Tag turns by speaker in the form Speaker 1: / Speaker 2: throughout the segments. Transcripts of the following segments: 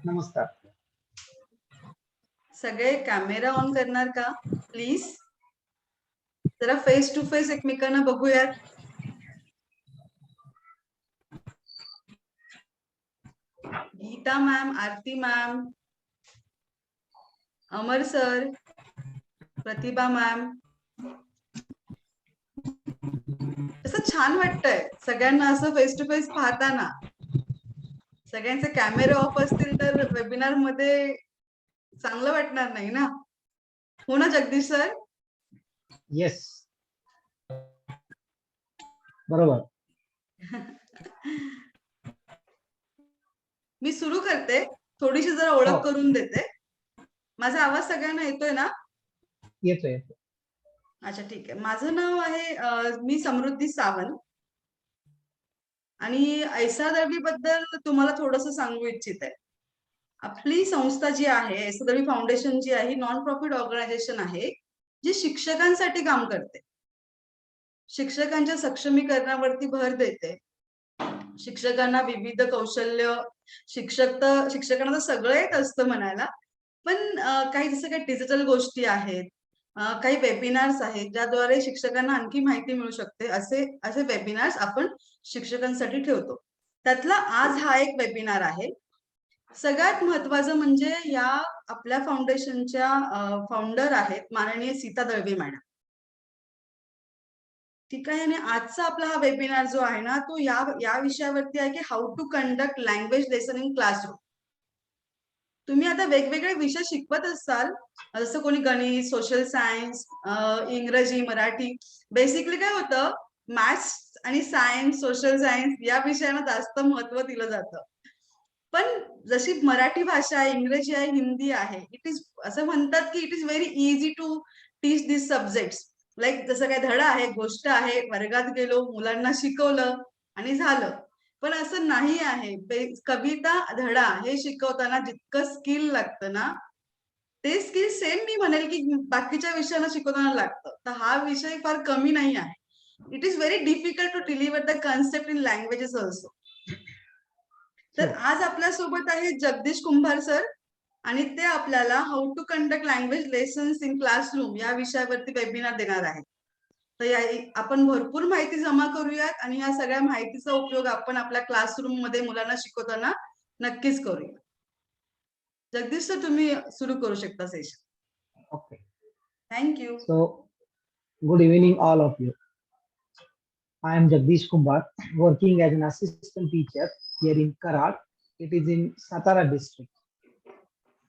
Speaker 1: नमस्कार.
Speaker 2: सगळे camera on करणार का प्लीज? जरा फेस टू फेस एकमेकांना बघूयात. गीता मॅम, आरती मॅम, अमर सर, प्रतिभा मॅम. असं छान वाटतंय सगळ्यांना असं फेस टू फेस पाहताना. सगळ्यांचे कॅमेरे ऑफ असतील तर वेबिनार मध्ये चांगलं वाटणार नाही ना, हो ना जगदीश सर?
Speaker 1: येस, बरोबर.
Speaker 2: मी सुरू करते, थोडीशी जरा ओळख
Speaker 1: हो.
Speaker 2: करून देते. माझा आवाज सगळ्यांना येतोय ना?
Speaker 1: येतोय.
Speaker 2: अच्छा, ठीक आहे. माझं नाव आहे मी समृद्धी सावंत आणि ऐसा दळवी बद्दल तुम्हाला थोडंसं सांगू इच्छिते. आपली संस्था जी आहे, ऐसा दळवी फाउंडेशन जी आहे, नॉन प्रॉफिट ऑर्गनायझेशन आहे, जी शिक्षकांसाठी काम करते. शिक्षकांच्या सक्षमीकरणावरती भर देते. शिक्षकांना विविध कौशल्य, शिक्षकांना तर सगळं येत असतं म्हणायला, पण काही जसं काही डिजिटल गोष्टी आहेत, काही वेबिनार्स आहेत, ज्याद्वारे शिक्षकांना आणखी माहिती मिळू शकते. असे वेबिनार्स आपण शिक्षकांसाठी ठेवतो. त्यातला आज हा एक वेबिनार आहे. सगळ्यात महत्वाचं म्हणजे या आपल्या फाउंडेशनच्या फाउंडर आहेत माननीय सीता दळवी मॅडम. ठीक आहे. आणि आजचा आपला हा वेबिनार जो आहे ना, तो या विषयावरती आहे की how to conduct language lesson in classroom. तुम्ही आता वेगवेगळे विषय शिकवत असाल, जसं कोणी गणित, सोशल सायन्स, इंग्रजी, मराठी. बेसिकली काय होतं, मॅथ्स आणि सायन्स, सोशल सायन्स या विषयांना जास्त महत्व दिलं जातं. पण जशी मराठी भाषा आहे, इंग्रजी आहे, हिंदी आहे, इट इज असं म्हणतात की it is very easy to teach this subjects. Like जसं काय धडा आहे, गोष्ट आहे, वर्गात गेलो, मुलांना शिकवलं आणि झालं. पण असं नाही आहे. कविता, धडा हे शिकवताना जितकं स्किल लागतं ना, ते स्किल सेम मी म्हणेल की बाकीच्या विषयांना शिकवताना लागतं. तर हा विषय फार कमी नाही आहे. It is very difficult to deliver the concept in languages also. तर आज आपल्यासोबत आहे जगदीश कुंभार सर आणि ते आपल्याला how to conduct language lessons in classroom या विषयावरती वेबिनार देणार आहेत. तर आपण भरपूर माहिती जमा करूयात आणि या सगळ्या माहितीचा उपयोग आपण आपल्या क्लासरूम मध्ये मुलांना शिकवताना नक्कीच करूया. जगदीश सर, तुम्ही सुरू करू शकता session.
Speaker 1: Okay.
Speaker 2: Thank you.
Speaker 1: So, good evening, all of you. I am Jagdish Kumbhar, working as an assistant teacher here in Karad. It is in Satara district.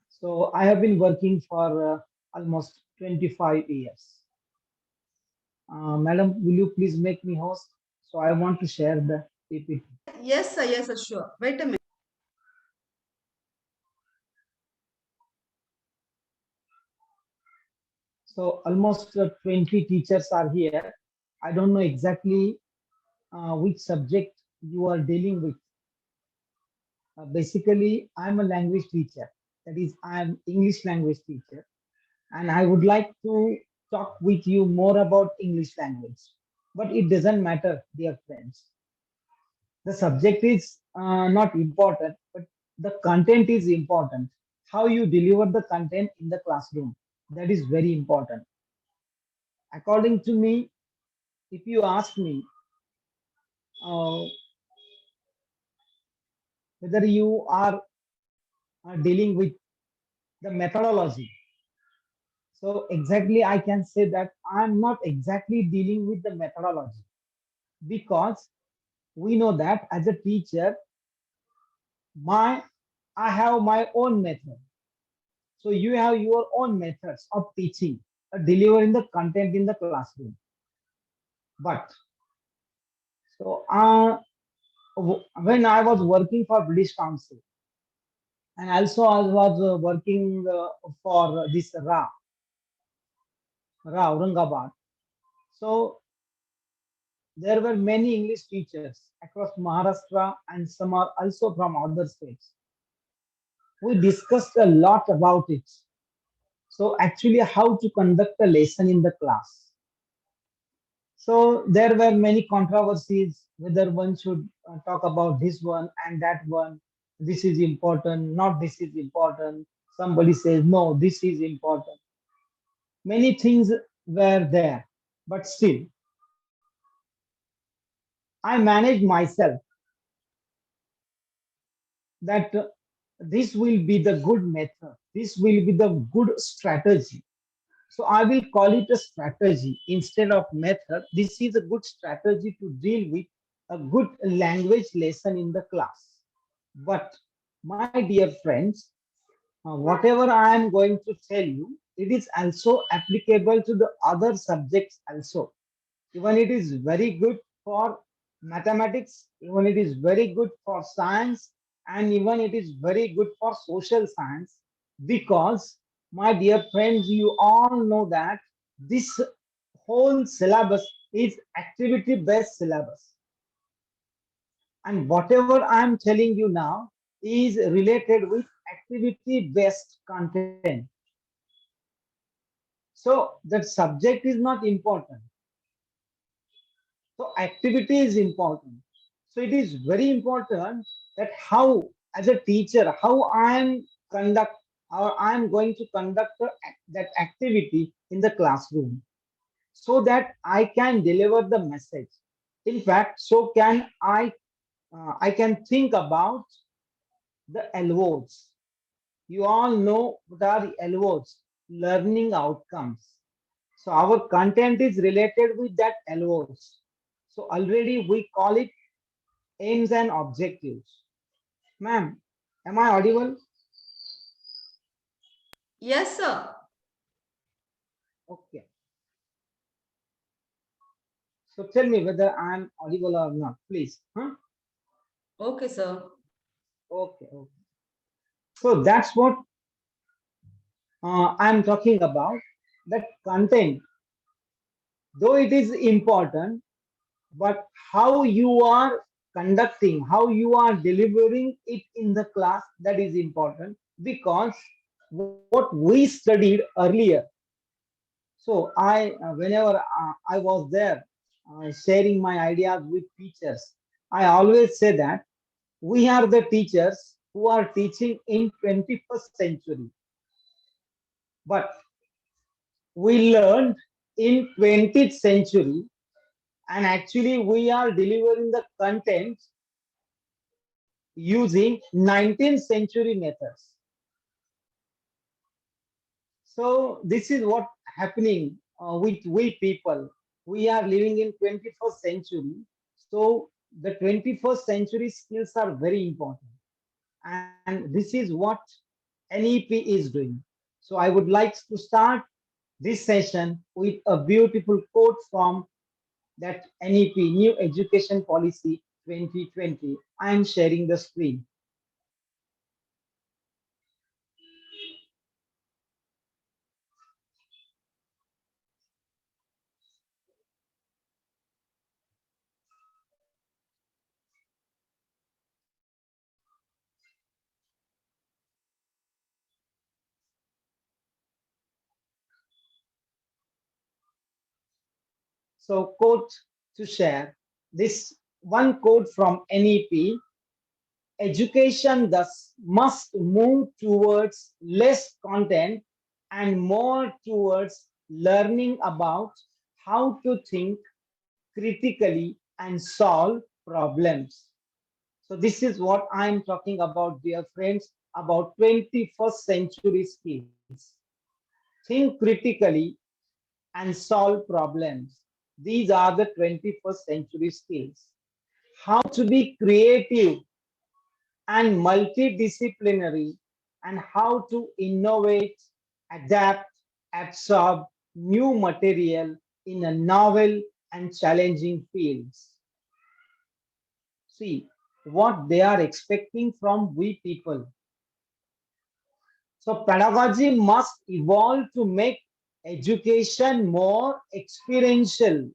Speaker 1: So, I have been working for almost 25 years. Madam, will you please make me host? So, I want to share the PPT.
Speaker 2: Yes, sir. Yes, sir. Sure. Wait a minute.
Speaker 1: So almost 20 teachers are here. I don't know exactly which subject you are dealing with. Basically, I'm a language teacher. That is, I'm English language teacher. And I would like to talk with you more about English language. But it doesn't matter, dear friends. The subject is not important, but the content is important. How you deliver the content in the classroom, that is very important. According to me, if you ask me whether you are dealing with the methodology, so exactly I can say that I'm not exactly dealing with the methodology, because we know that as a teacher, I have my own method. So you have your own methods of teaching, delivering the content in the classroom. But so when I was working for British Council, and also I was working for this Aurangabad. So there were many English teachers across Maharashtra, and some are also from other states. We discussed a lot about it. So actually, how to conduct a lesson in the class. So there were many controversies whether one should talk about this one and that one. this is important, not this is important. Somebody says, no, this is important. Many things were there, but still, I managed myself that this will be the good method, this will be the good strategy. So I will call it a strategy instead of method. This is a good strategy to deal with a good language lesson in the class. But my dear friends, whatever I am going to tell you, it is also applicable to the other subjects also. Even it is very good for mathematics, even it is very good for science, and even it is very good for social science, because my dear friends, you all know that this whole syllabus is activity based syllabus, and whatever I am telling you now is related with activity based content. So that subject is not important. So activity is important. So it is very important that how, as a teacher, how I am conduct or I am going to conduct that activity in the classroom, so that I can deliver the message. In fact, so can I can think about the LOs. You all know what are the LOs, learning outcomes. So our content is related with that LOs. So already we call it aims and objectives. Ma'am, am I audible?
Speaker 2: Yes, sir.
Speaker 1: Okay. So tell me whether I am audible or not, please. Huh?
Speaker 2: Okay, sir.
Speaker 1: Okay. Okay. So that's what I'm talking about. That content, though it is important, but how you are conducting, how you are delivering it in the class, that is important, because what we studied earlier. So whenever I was there sharing my ideas with teachers, I always say that we are the teachers who are teaching in 21st century, but we learned in 20th century, and actually we are delivering the content using 19th century methods. So this is what happening with we people. We are living in 21st century. So the 21st century skills are very important. And this is what NEP is doing. So I would like to start this session with a beautiful quote from that NEP, New Education Policy 2020. I am sharing the screen. So quote to share. This one quote from NEP: education thus must move towards less content and more towards learning about how to think critically and solve problems. So this is what I'm talking about, dear friends, about 21st century skills. Think critically and solve problems. These are the 21st century skills. How to be creative and multidisciplinary, and how to innovate, adapt, absorb new material in a novel and challenging fields. See what they are expecting from we people. So pedagogy must evolve to make education more experiential,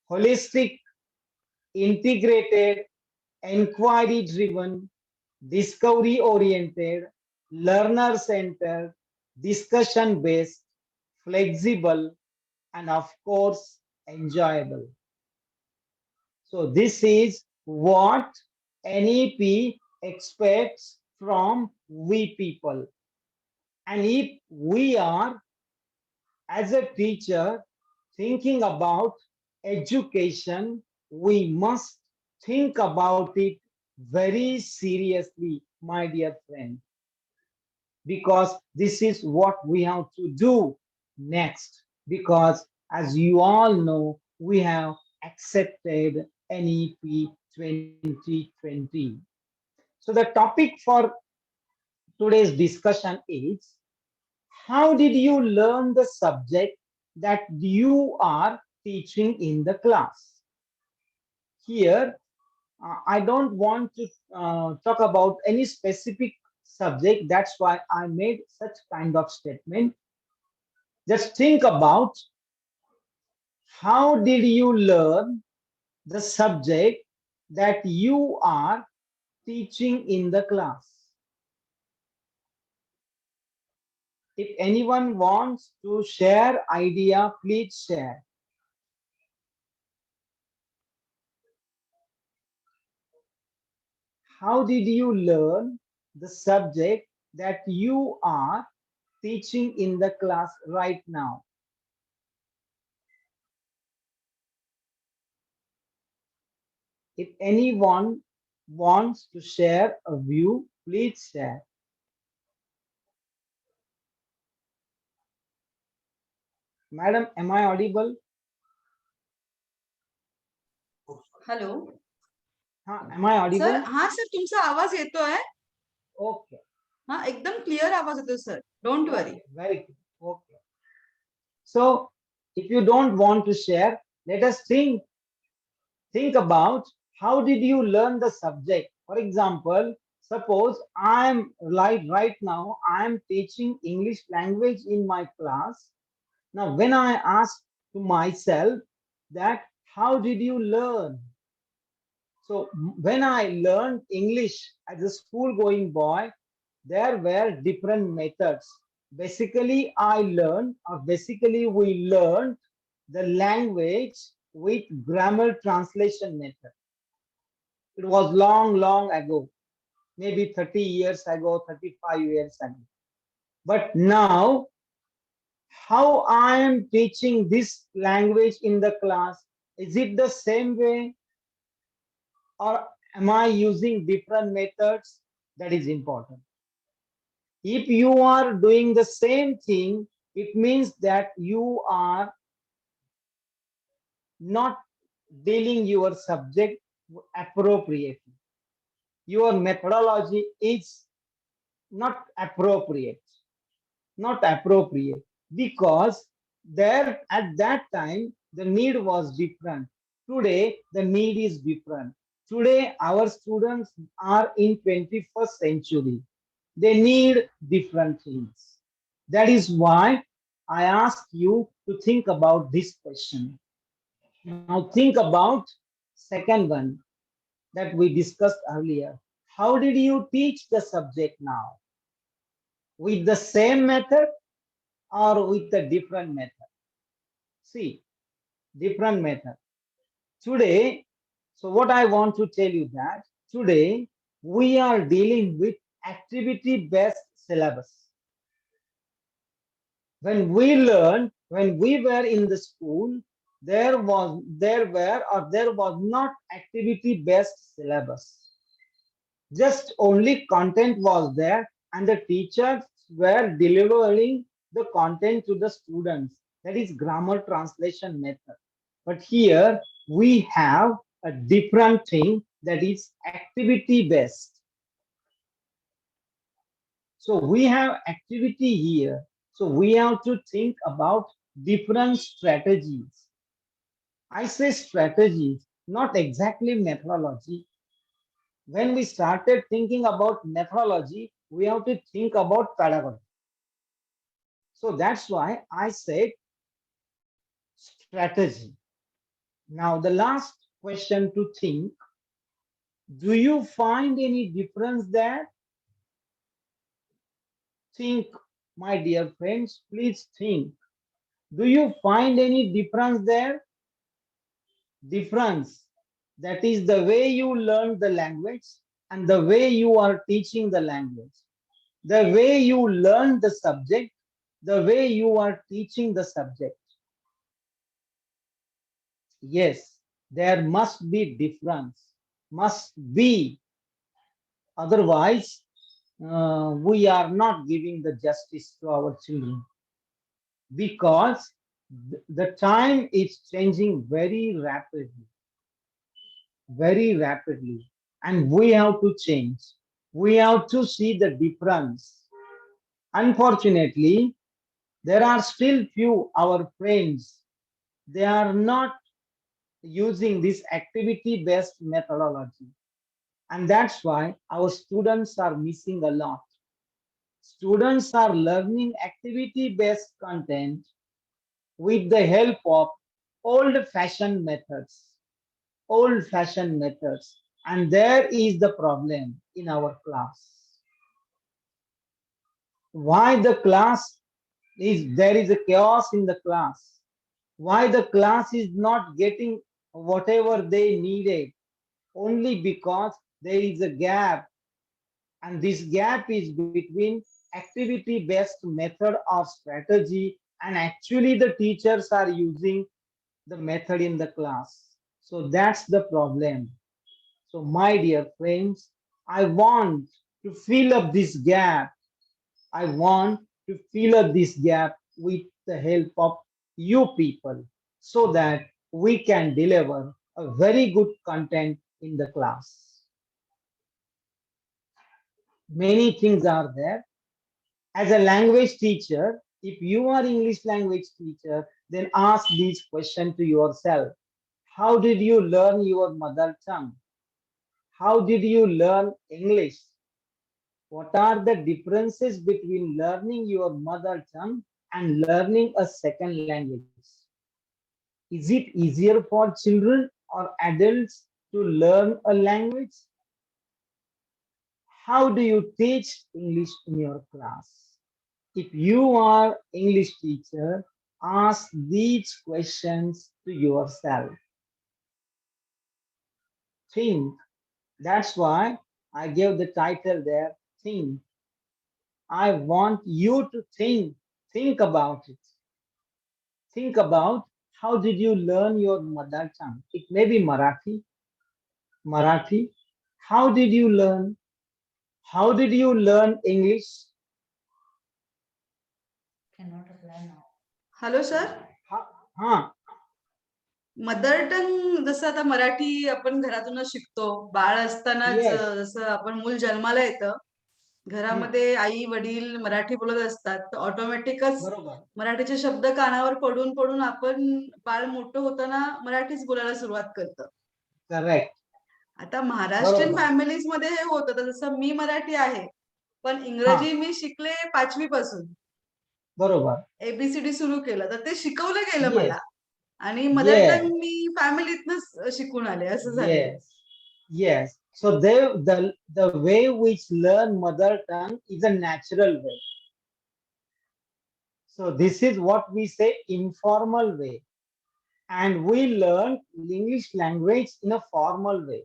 Speaker 1: holistic, integrated, inquiry driven, discovery oriented, learner centered, discussion based, flexible, and of course, enjoyable. So, this is what NEP expects from we people. And if we are, as a teacher, thinking about education, we must think about it very seriously, my dear friend, because this is what we have to do next. Because, as you all know, we have accepted NEP 2020. So, the topic for today's discussion is, how did you learn the subject that you are teaching in the class? Here, I don't want to talk about any specific subject. That's why I made such kind of statement. Just think about, how did you learn the subject that you are teaching in the class? If anyone wants to share idea, please share. How did you learn the subject that you are teaching in the class right now? If anyone wants to share a view, please share. Madam, am I audible?
Speaker 2: Hello
Speaker 1: Am I
Speaker 2: sir,
Speaker 1: audible?
Speaker 2: हा sir, तुमचा आवाज येतोय.
Speaker 1: Okay,
Speaker 2: हा एकदम clear आवाज येतोय sir. Don't worry.
Speaker 1: okay, very good. Okay. So, if you don't want to share, let us think about, how did you learn the subject. For example, suppose I'm like right now, I'm teaching English language in my class. Now, when I ask to myself that, how did you learn? So when I learned English as a school going boy, there were different methods. Basically we learned the language with grammar translation method. It was long, long ago, maybe 30 years ago, 35 years ago. But now, how I am teaching this language in the class, is it the same way, or am I using different methods? That is important. If you are doing the same thing, it means that you are not dealing your subject appropriately. Your methodology is not appropriate, not appropriate, because there at that time the need was different. Today the need is different. Today our students are in 21st century. They need different things. That is why I ask you to think about this question. Now think about second one that we discussed earlier. How did you teach the subject now? With the same method or with a different method? See, different method. Today, so what I want to tell you that today we are dealing with activity-based syllabus. When we were in the school, there was not activity-based syllabus. Just only content was there, and the teachers were delivering the content to the students. That is grammar translation method. But here we have a different thing, that is activity based. So we have activity here. So we have to think about different strategies. I say strategies, not exactly methodology. When we started thinking about methodology, we have to think about pedagogy. So that's why I said strategy. Now, the last question to think, do you find any difference there? Think, my dear friends, please think. Do you find any difference there? Difference. That is the way you learn the language and the way you are teaching the language, the way you learn the subject, the way you are teaching the subject. Yes, there must be difference, must be. Otherwise, we are not giving the justice to our children because the time is changing very rapidly, and we have to change. We have to see the difference. Unfortunately, there are still few our friends. They are not using this activity-based methodology, and that's why our students are missing a lot. Students are learning activity-based content with the help of old-fashioned methods, old-fashioned methods, and there is the problem in our class. Why the class is there is a chaos in the class? Why the class is not getting whatever they needed? Only because there is a gap, and this gap is between activity based method or strategy, and actually the teachers are using the method in the class. So that's the problem. So my dear friends, I want to fill up this gap. I want to fill up this gap with the help of you people so that we can deliver a very good content in the class. Many things are there. As a language teacher, if you are English language teacher, then ask this question to yourself. How did you learn your mother tongue? How did you learn English? What are the differences between learning your mother tongue and learning a second language? Is it easier for children or adults to learn a language? How do you teach English in your class? If you are English teacher, ask these questions to yourself. Think. That's why I gave the title there, Think. I want you to think. Think about it. Think about how did you learn your mother tongue? It may be Marathi. Marathi. How did you learn? How did you learn English?
Speaker 2: Hello sir.
Speaker 1: Ha, ha,
Speaker 2: mother tongue जसं आता मराठी आपण घरातूनच शिकतो. बाळ असतानाच
Speaker 1: yes.
Speaker 2: जसं आपण मूल जन्माला येतं,
Speaker 1: Hmm,
Speaker 2: घरामध्ये आई वडील मराठी बोलत असतात, तर ऑटोमॅटिकच
Speaker 1: बरोबर.
Speaker 2: मराठीचे शब्द कानावर पडून पडून आपण बाळ मोठं होताना मराठीच बोलायला सुरुवात करतं.
Speaker 1: Correct.
Speaker 2: आता महाराष्ट्रीयन
Speaker 1: बरोबर.
Speaker 2: फॅमिलीज मध्ये हे होतं, तर जसं मी मराठी आहे, पण
Speaker 1: हा,
Speaker 2: इंग्रजी मी शिकले 5वी पासून.
Speaker 1: बरोबर.
Speaker 2: एबीसीडी सुरू केलं, तर ते शिकवलं गेलं मला.
Speaker 1: Yes.
Speaker 2: आणि मदर टंग
Speaker 1: Yes.
Speaker 2: मी फॅमिलीतनंच शिकून आले, असं झालंय.
Speaker 1: Yes. Yes. So the way which learn mother tongue is a natural way. So this is what we say informal way. And we learn English language in a formal way.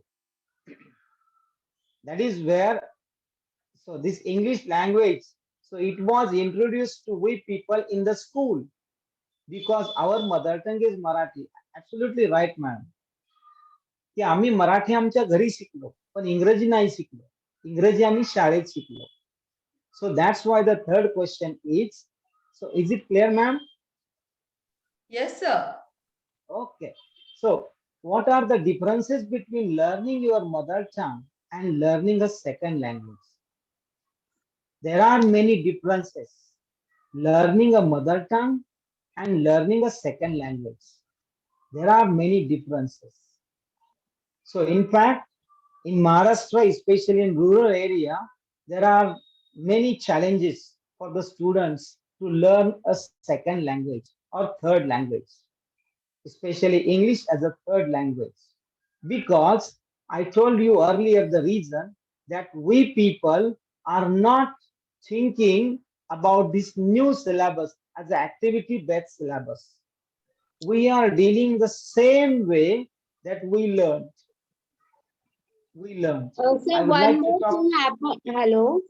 Speaker 1: That is where, so this English language, so it was introduced to we people in the school because our mother tongue is Marathi. Absolutely right, ma'am. की आम्ही मराठी आमच्या घरी शिकलो पण इंग्रजी नाही शिकलो इंग्रजी आम्ही शाळेत शिकलो so that's why the third question is so is it clear ma'am
Speaker 2: yes sir.
Speaker 1: Okay so what are the differences between learning your mother tongue and learning a second language? There are many differences. Learning a mother tongue and learning a second language, there are many differences. So in fact, in Maharashtra, especially in rural area, there are many challenges for the students to learn a second language or third language, especially English as a third language. Because I told you earlier the reason that we people are not thinking about this new syllabus as an activity-based syllabus. We are dealing the same way that we learned. we learn.
Speaker 3: So
Speaker 1: I would
Speaker 3: one
Speaker 1: like to
Speaker 3: more
Speaker 1: talk.
Speaker 3: thing happened. Hello.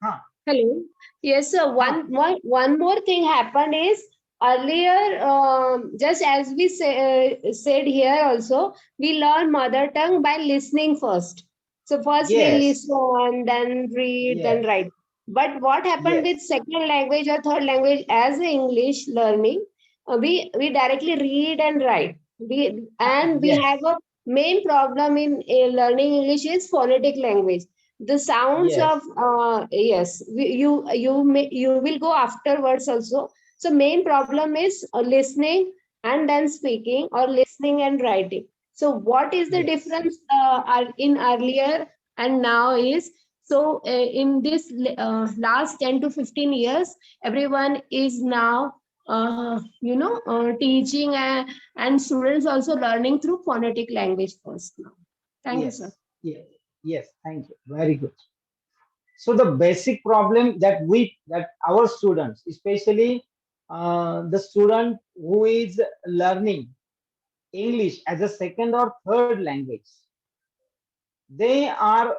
Speaker 1: Huh,
Speaker 3: Hello. Yes, sir.
Speaker 1: huh,
Speaker 3: One more thing happened is earlier, just as we said here also, we learn mother tongue by listening first. So first we
Speaker 1: yes,
Speaker 3: listen, then read, then
Speaker 1: yes,
Speaker 3: write. But what happened
Speaker 1: yes,
Speaker 3: with second language or third language as a English learning, we directly read and write. We have
Speaker 1: yes,
Speaker 3: a main problem in learning English is phonetic language. The sounds
Speaker 1: yes,
Speaker 3: of yes, you will go afterwards also. So main problem is listening and then speaking, or listening and writing. So what is the
Speaker 1: yes,
Speaker 3: difference in earlier and now is, so in this last 10 to 15 years, everyone is now teaching, and students also learning through phonetic language first now. Thank you, sir.
Speaker 1: yes, yes, yes. Thank you. Very good. So the basic problem that our students, especially the student who is learning English as a second or third language, they are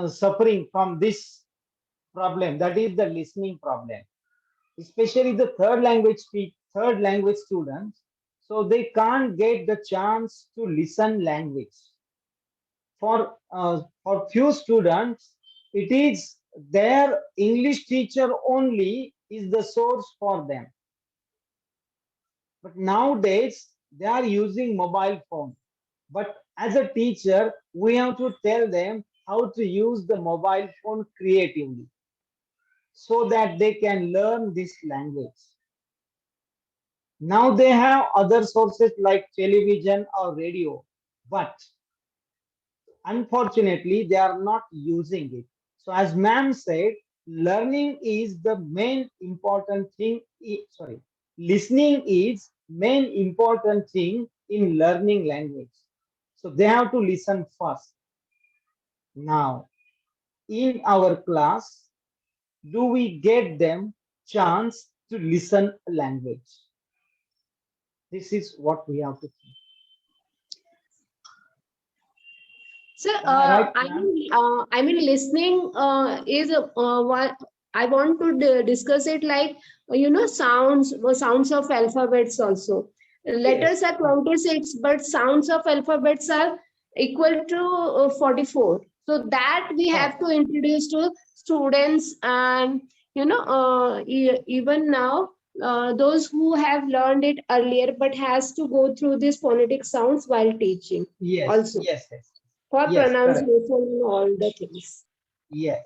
Speaker 1: suffering from this problem. That is the listening problem, especially the third language students. So they can't get the chance to listen language. For few students, it is their English teacher only is the source for them. But nowadays they are using mobile phone. But as a teacher, we have to tell them how to use the mobile phone creatively so that they can learn this language. Now they have other sources like television or radio, but unfortunately they are not using it. So as ma'am said, learning is the main important thing. Sorry, listening is main important thing in learning language. So they have to listen first. Now in our class, do we get them chance to listen language? This is what we have to think.
Speaker 3: So,
Speaker 1: Am I right, ma'am?
Speaker 3: I mean, listening is what I want to discuss it like, sounds of alphabets also. Letters
Speaker 1: Yes,
Speaker 3: are 26, but sounds of alphabets are equal to 44. So that we
Speaker 1: oh,
Speaker 3: have to introduce to students, and even now, those who have learned it earlier but has to go through these phonetic sounds while teaching
Speaker 1: yes,
Speaker 3: also,
Speaker 1: yes, yes,
Speaker 3: for
Speaker 1: yes, correct.
Speaker 3: pronunciation and all the things.
Speaker 1: Yes.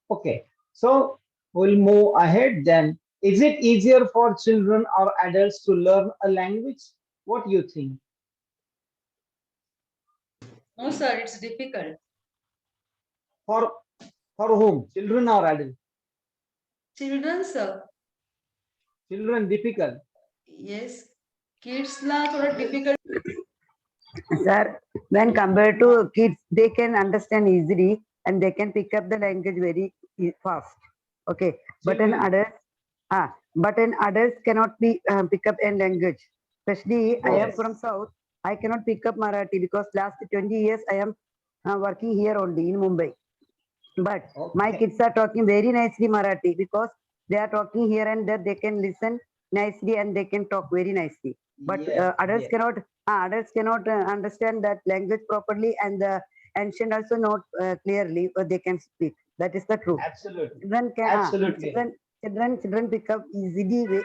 Speaker 1: Okay. So we'll move ahead then. Is it easier for children or adults to learn a language? What do you think?
Speaker 2: No, sir, it's difficult.
Speaker 1: For for whom? Children or adults?
Speaker 2: Children, sir.
Speaker 1: Children difficult.
Speaker 2: Yes. Kidsला थोडं difficult.
Speaker 4: Sir, when compared to kids, they can understand easily and they can pick up the language very fast. Okay, but an
Speaker 1: Children.
Speaker 4: adult, but an adults cannot be pick up a language. Especially, I am
Speaker 1: Yes.
Speaker 4: from South. I cannot pick up Marathi because last 20 years I am working here only in Mumbai. But my
Speaker 1: Okay.
Speaker 4: kids are talking very nicely Marathi because they are talking here and there. They can listen nicely and they can talk very nicely. But
Speaker 1: Yes.
Speaker 4: adults
Speaker 1: Yes.
Speaker 4: cannot. Adults cannot understand that language properly, and the ancient also not clearly they can speak. That is the truth.
Speaker 1: Absolutely.
Speaker 4: Children can
Speaker 1: Absolutely right.
Speaker 4: children pick up easily.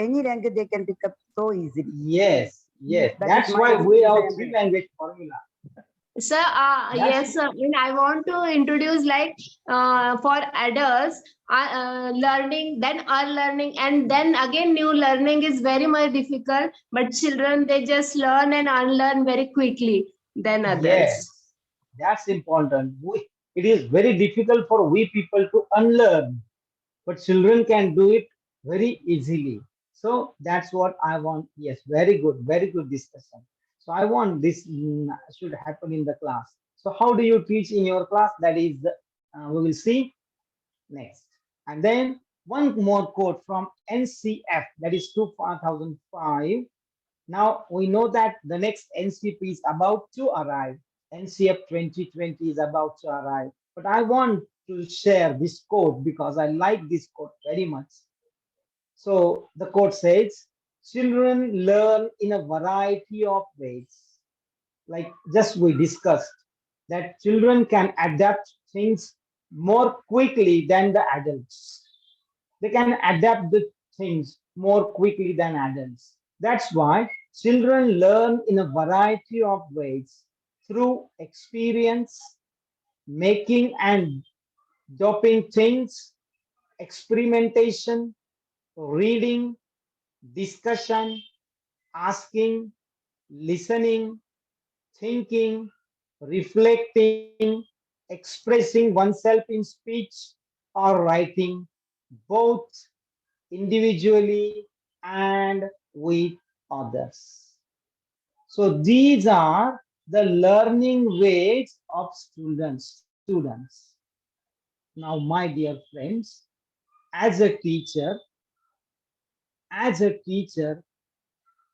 Speaker 4: Any language they can pick up so easily.
Speaker 1: Yes. Yes.
Speaker 4: That is
Speaker 1: That's
Speaker 4: my
Speaker 1: why we
Speaker 4: experience. I
Speaker 1: have
Speaker 4: am
Speaker 1: three
Speaker 4: telling.
Speaker 1: language formula.
Speaker 3: So,
Speaker 1: That's
Speaker 3: yes, sir. And I want to introduce like for adults, learning, then unlearning, and then again new learning is very much difficult. But children, they just learn and unlearn very quickly than
Speaker 1: yes.
Speaker 3: others.
Speaker 1: That's important. It is very difficult for we people to unlearn, but children can do it very easily. So that's what I want. Yes, very good discussion. So I want this should happen in the class. So how do you teach in your class? That is, we will see next. And then one more quote from NCF, that is 2005. Now we know that the next NCP is about to arrive. NCF 2020 is about to arrive. But I want to share this quote because I like this quote very much. So the quote says, children learn in a variety of ways. Like just we discussed, that children can adapt things more quickly than the adults. They can adapt the things more quickly than adults. That's why children learn in a variety of ways through experience, making and doping things, experimentation, reading, discussion, asking, listening, thinking, reflecting, expressing oneself in speech or writing, both individually and with others. So these are the learning ways of students. Now, my dear friends, as a teacher, as a teacher,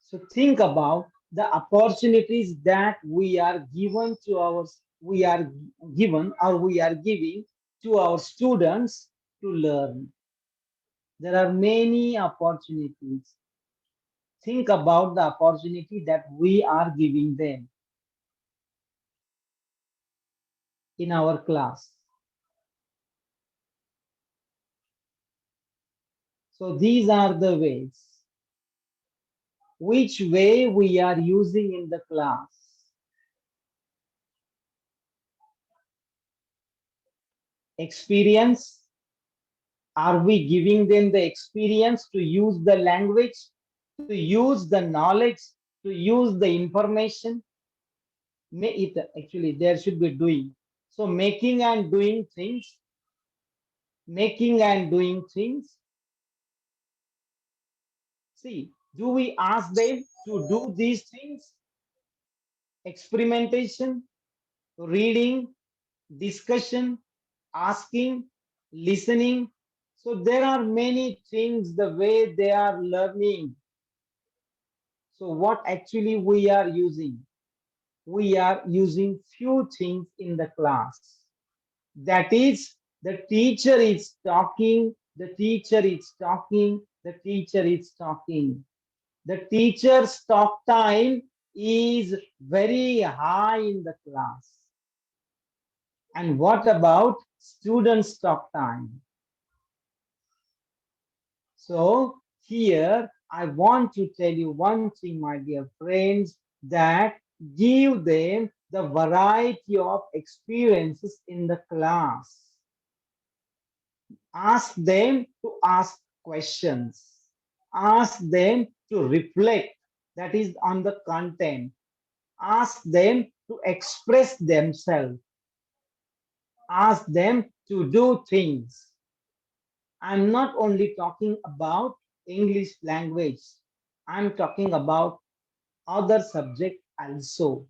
Speaker 1: so think about the opportunities that we are given to our we are given or we are giving to our students to learn. There are many opportunities. Think about the opportunity that we are giving them in our class. So these are the ways. Which way we are using in the class? Experience. Are we giving them the experience to use the language, to use the knowledge, to use the information? May it actually there should be doing. So making and doing things, making and doing things. See, do we ask them to do these things? Experimentation, reading, discussion, asking, listening. So there are many things the way they are learning. So what actually we are using? We are using few things in the class. That is, the teacher is talking, the teacher is talking, the teacher is talking. The teacher's talk time is very high in the class. And what about students' talk time? So here I want to tell you one thing, my dear friends, that give them the variety of experiences in the class. Ask them to ask questions. Ask them to reflect, that is on the content. Ask them to express themselves. Ask them to do things. I'm not only talking about English language. I'm talking about other subject also.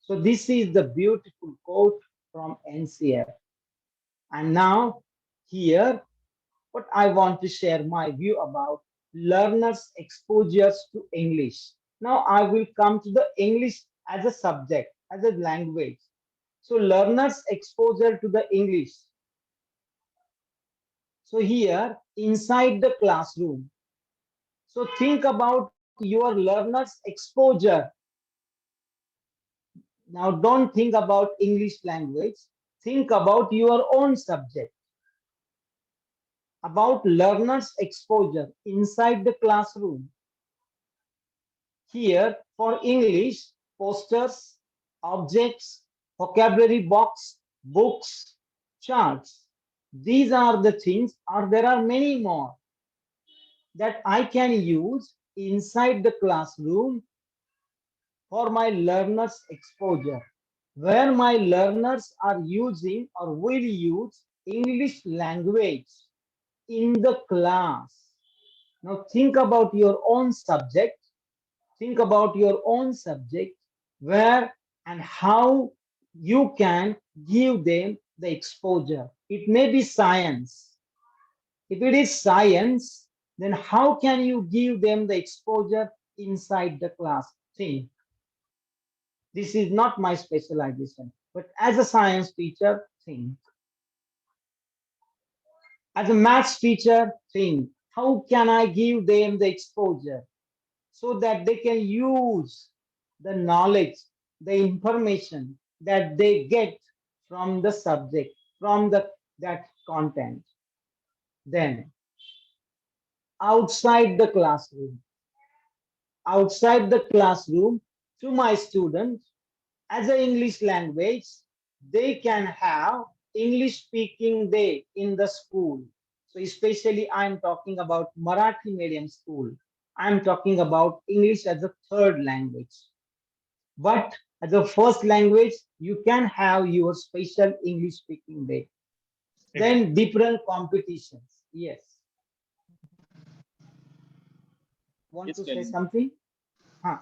Speaker 1: So this is the beautiful quote from NCF. And now here, what I want to share my view about learners' exposures to English. Now I will come to the English as a subject, as a language. So learners' exposure to the English. So here, inside the classroom. So think about your learner's exposure. Now don't think about English language. Think about your own subject. About learner's exposure inside the classroom. Here, for English, posters, objects, vocabulary box, books, charts. These are the things, or there are many more that I can use inside the classroom for my learners' exposure, where my learners are using or will use English language in the class. Now think about your own subject. Think about your own subject, where and how you can give them the exposure. It may be science. If it is science, then how can you give them the exposure inside the class? Think. This is not my specialization, but as a science teacher, think. As a maths teacher, think. How can I give them the exposure so that they can use the knowledge, the information that they get from the subject, from that content? Then, outside the classroom, outside the classroom, to my students, as an English language, they can have English speaking day in the school. So especially I'm talking about Marathi medium school. I'm talking about English as a third language. But as a first language, you can have your special English speaking day. Then different competitions. Yes. Want
Speaker 5: Yes,
Speaker 1: to say
Speaker 5: Kelly.
Speaker 1: something? Huh.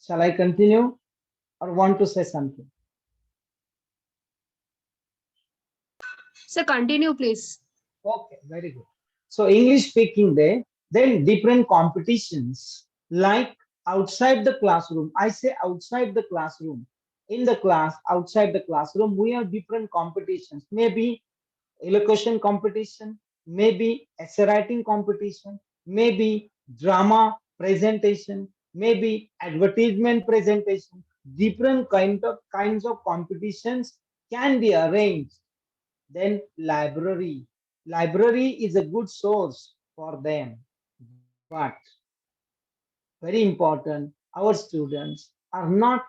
Speaker 1: Shall I continue or want to say something?
Speaker 3: So continue, please.
Speaker 1: Okay, very good. So English speaking day, then different competitions like outside the classroom. I say outside the classroom. In the class, outside the classroom, we have different competitions. Maybe elocution competition, maybe essay writing competition, maybe drama presentation, maybe advertisement presentation. Different kinds of competitions can be arranged. Then library. Library is a good source for them. But very important, our students are not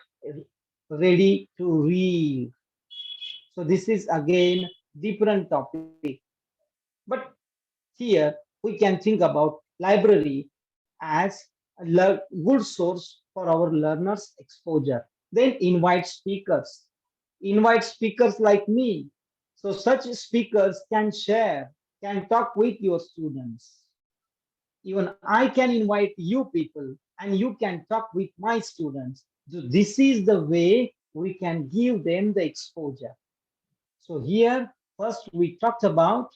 Speaker 1: ready to read. So this is again different topic. But here we can think about library as a good source for our learners exposure. Then invite speakers like me. So such speakers can share, can talk with your students. Even I can invite you people and you can talk with my students. So this is the way we can give them the exposure. So here, first we talked about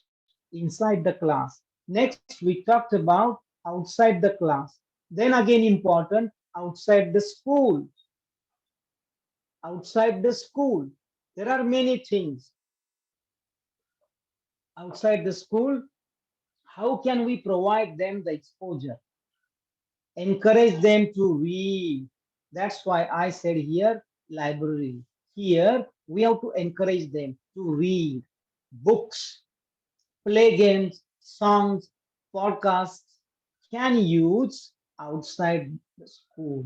Speaker 1: inside the class. Next, we talked about outside the class. Then again important, outside the school. Outside the school, there are many things. Outside the school, how can we provide them the exposure? Encourage them to read. That's why I said here, library. Here, we have to encourage them to read books, play games, songs, podcasts can use outside the school.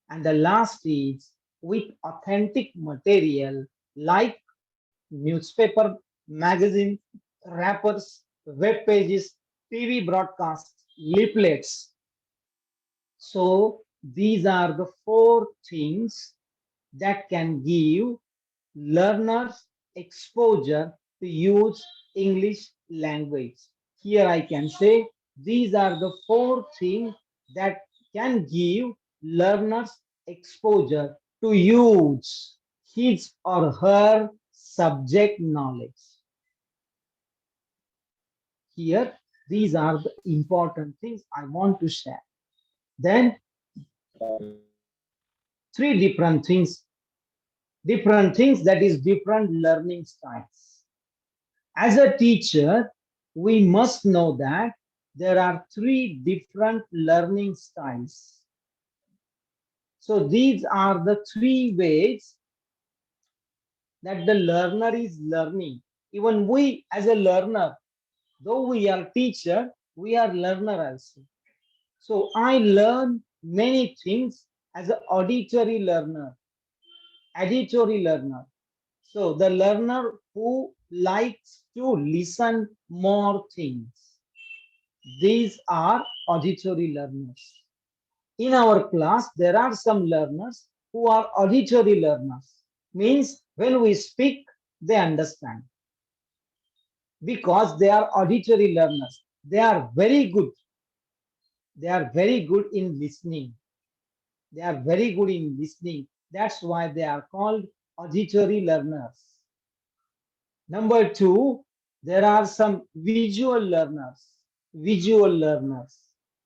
Speaker 1: And the last is with authentic material like newspaper, magazine, wrappers, web pages, TV broadcasts, leaflets. So these are the four things that can give learners exposure to use English language. Here I can say these are the four things that can give learners exposure to use his or her subject knowledge. Here, these are the important things I want to share. Then three different things that is different learning styles. As a teacher, we must know that there are three different learning styles. So these are the three ways that the learner is learning. Even we as a learner, though we are teacher, we are learner also. So I learn many things as an auditory learner, auditory learner. So the learner who likes to listen more things. These are auditory learners. In our class, there are some learners who are auditory learners. Means when we speak, they understand because they are auditory learners. They are very good. They are very good in listening. They are very good in listening. That's why they are called auditory learners. Number two, there are some visual learners. Visual learners.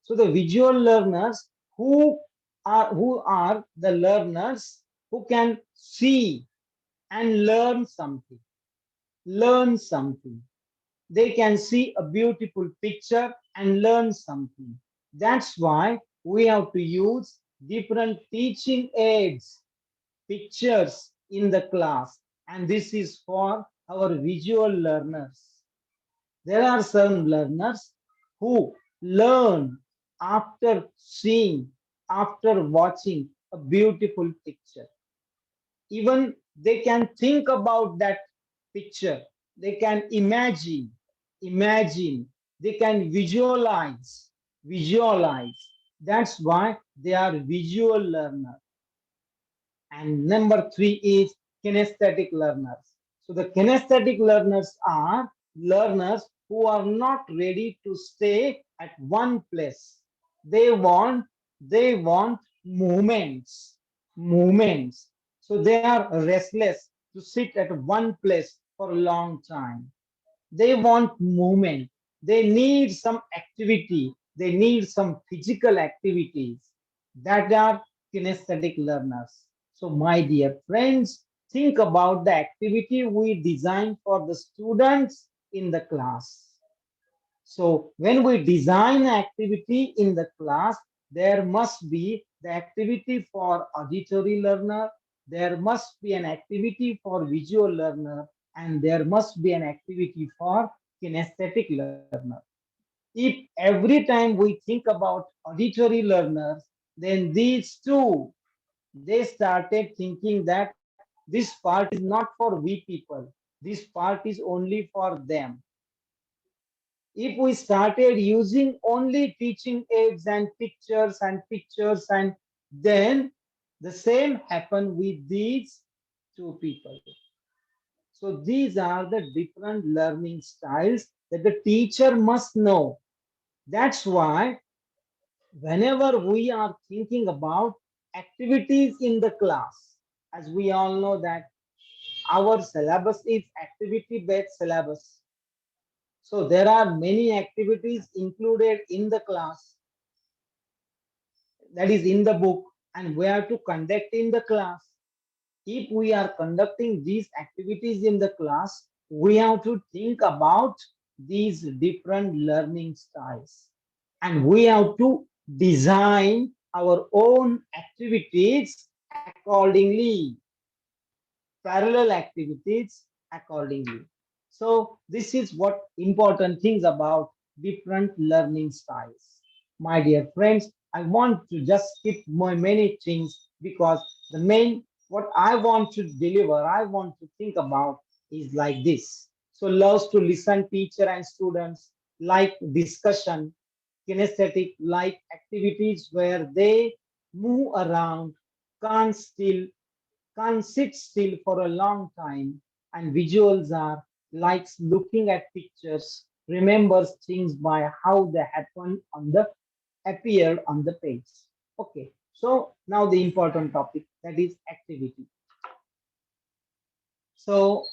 Speaker 1: So the visual learners who are the learners who can see and learn something. Learn something. They can see a beautiful picture and learn something. That's why we have to use different teaching aids, pictures in the class, and this is for our visual learners. There are some learners who learn after seeing, after watching a beautiful picture. Even they can think about that picture. They can imagine. They can visualize. That's why they are visual learners. And number three is kinesthetic learners. So the kinesthetic learners are learners who are not ready to stay at one place. They want movements, movements. So they are restless to sit at one place for a long time. They want movement. They need some activity. They need some physical activities. That are kinesthetic learners. So, my dear friends, think about the activity we design for the students in the class. So, when we design an activity in the class, there must be the activity for auditory learner, there must be an activity for visual learner, and there must be an activity for kinesthetic learner. If every time we think about auditory learners, then these two, they started thinking that this part is not for we people, this part is only for them. If we started using only teaching aids and pictures, and then the same happened with these two people. So these are the different learning styles that the teacher must know. That's why whenever we are thinking about activities in the class, as we all know that our syllabus is activity based syllabus. So there are many activities included in the class, that is in the book, and we have to conduct in the class. If we are conducting these activities in the class, we have to think about these different learning styles. And we have to design our own activities accordingly, parallel activities accordingly. So this is what important things about different learning styles. My dear friends, I want to just skip many things because the main what I want to deliver, I want to think about is like this. So loves to listen teacher and students, like discussion, kinesthetic like activities where they move around, can't still can't sit still for a long time, and visuals are likes looking at pictures, remembers things by how they happen on the appeared on the page. Okay, so now the important topic, that is activity. So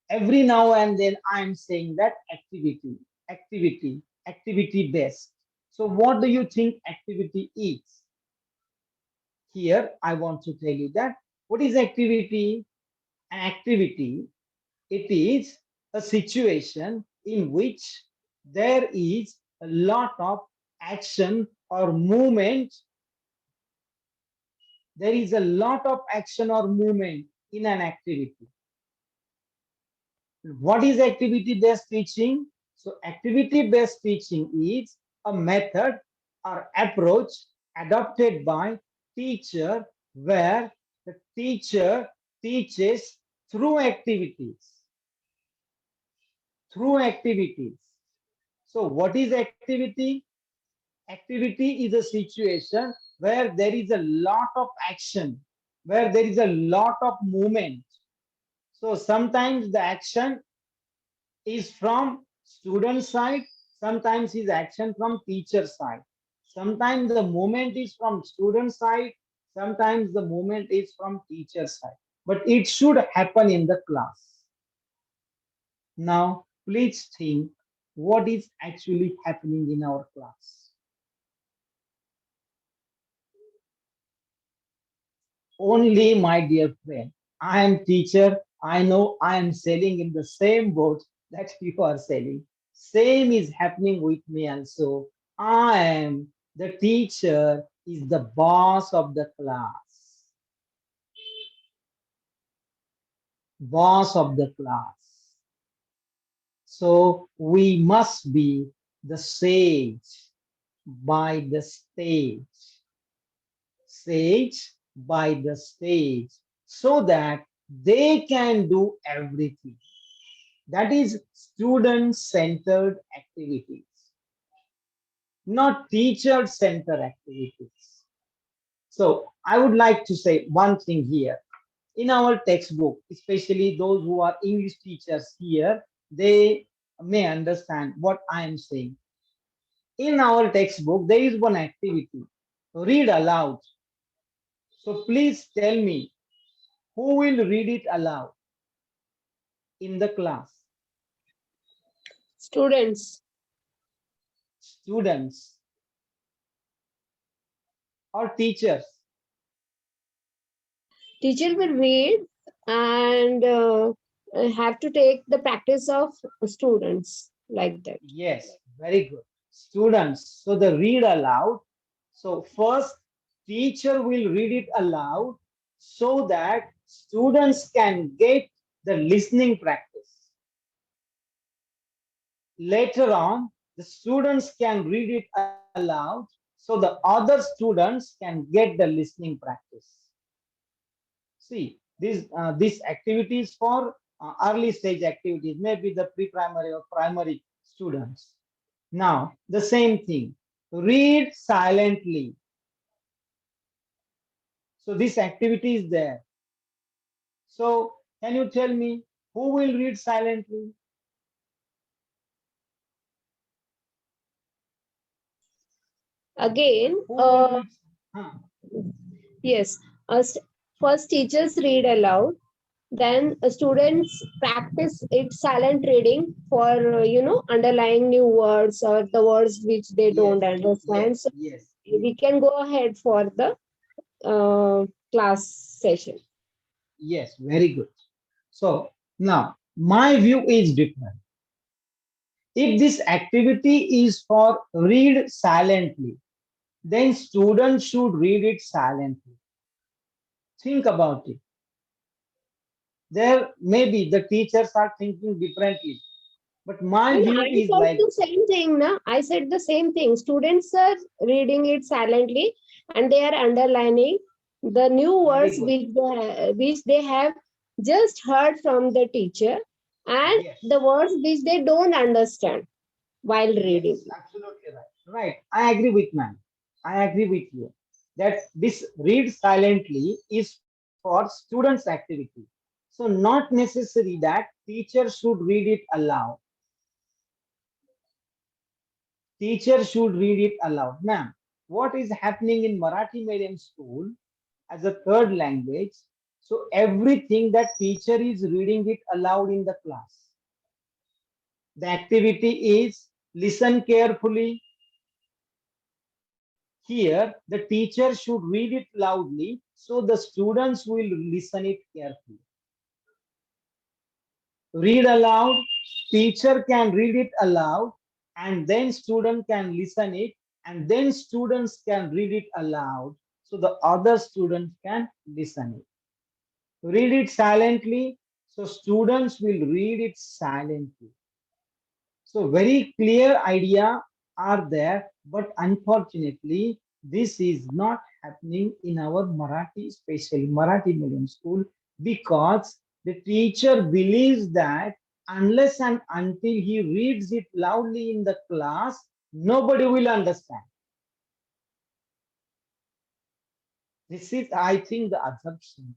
Speaker 1: every now and then I'm saying that activity based. So what do you think activity is? Here I want to tell you that what is activity? An activity, it is a situation in which there is a lot of action or movement. There is a lot of action or movement in an activity. What is activity based teaching? So, activity based teaching is a method or approach adopted by teacher where the teacher teaches through activities. Through activities. So, what is activity? Activity is a situation where there is a lot of action, where there is a lot of movement. So, sometimes the action is from student side, sometimes is action from teacher side. Sometimes the movement is from student side, sometimes the movement is from teacher side. But it should happen in the class. Now, please think what is actually happening in our class. Only, my dear friend, I am teacher. I know I am sailing in the same boat that you are sailing. Same is happening with me also. I am the teacher, is the boss of the class. Boss of the class. So we must be the sage by the stage. Sage by the stage, so that they can do everything. That is student-centered activities, not teacher-centered activities. So I would like to say one thing here. In our textbook, especially those who are English teachers here, they may understand what I am saying. In our textbook, there is one activity, read aloud. So please tell me, who will read it aloud in the class?
Speaker 3: Students.
Speaker 1: Students or teachers?
Speaker 3: Teacher will read and have to take the practice of students like that.
Speaker 1: Yes, very good. Students. So the read aloud. So first, teacher will read it aloud so that students can get the listening practice. Later on, the students can read it aloud so the other students can get the listening practice. See, these activities for early stage activities, maybe the pre-primary or primary students. Now, the same thing, read silently. So this activity is there. So can you tell me who will read silently?
Speaker 3: Again,
Speaker 1: Who will read? Huh.
Speaker 3: yes, first teachers read aloud, then students practice it silent reading for underlying new words or the words which they
Speaker 1: Yes,
Speaker 3: don't understand.
Speaker 1: yes,
Speaker 3: So
Speaker 1: yes,
Speaker 3: we can go ahead for the class session.
Speaker 1: yes, very good. So now my view is different. If this activity is for read silently, then students should read it silently. Think about it. There maybe the teachers are thinking differently, but my
Speaker 3: And
Speaker 1: view
Speaker 3: I
Speaker 1: is
Speaker 3: said
Speaker 1: like
Speaker 3: the same thing, na? I said the same thing. Students are reading it silently and they are underlining the new
Speaker 1: very
Speaker 3: words
Speaker 1: good.
Speaker 3: which they have just heard from the teacher and
Speaker 1: Yes,
Speaker 3: the words which they don't understand while reading.
Speaker 1: yes, absolutely right. Right, I agree with man. I agree with you that this read silently is for students' activity. So not necessary that teacher should read it aloud. Teacher should read it aloud. Ma'am, what is happening in Marathi medium school as a third language? So everything that teacher is reading it aloud in the class. The activity is listen carefully. Here, the teacher should read it loudly so the students will listen it carefully. Read aloud, teacher can read it aloud, and then student can listen it, and then students can read it aloud so the other students can listen it. Read it silently, so students will read it silently. So very clear idea are there, but unfortunately, this is not happening in our Marathi, especially Marathi medium school, because the teacher believes that unless and until he reads it loudly in the class, nobody will understand. This is, I think, the assumption.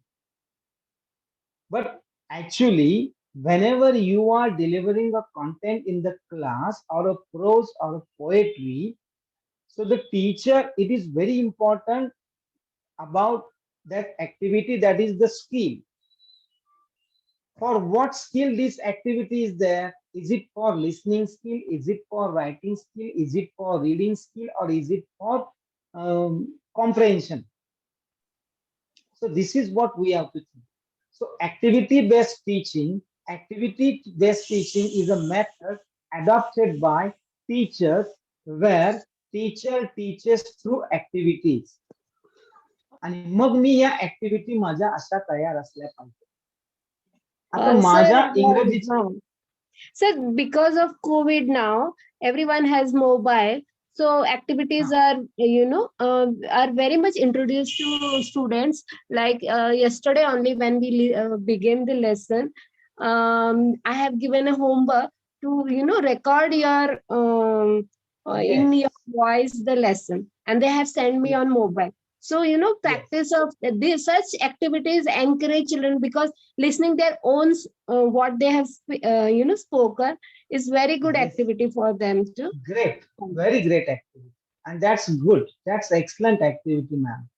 Speaker 1: But actually, whenever you are delivering a content in the class or a prose or a poetry, so the teacher, it is very important about that activity, that is the skill. For what skill this activity is there? Is it for listening skill? Is it for writing skill? Is it for reading skill? Or is it for comprehension? So this is what we have to think. So activity-based teaching is a method adopted by teachers where teacher teaches through activities. आणि मग मी या activity माझ्या अशा तयार असल्या पाहिजे. आता
Speaker 3: Sir,
Speaker 1: माझ्या इंग्रजीची
Speaker 3: so because of COVID now, everyone has mobile. So activities are, are very much introduced to students. Like yesterday only when we began the lesson, I have given a homework to, record your in your voice the lesson, and they have sent me on mobile. So practice of this such activities encourage children, because listening their own what they have spoken is very good
Speaker 1: Yes.
Speaker 3: activity for them to.
Speaker 1: Great, very great activity. And that's good. That's excellent activity, ma'am.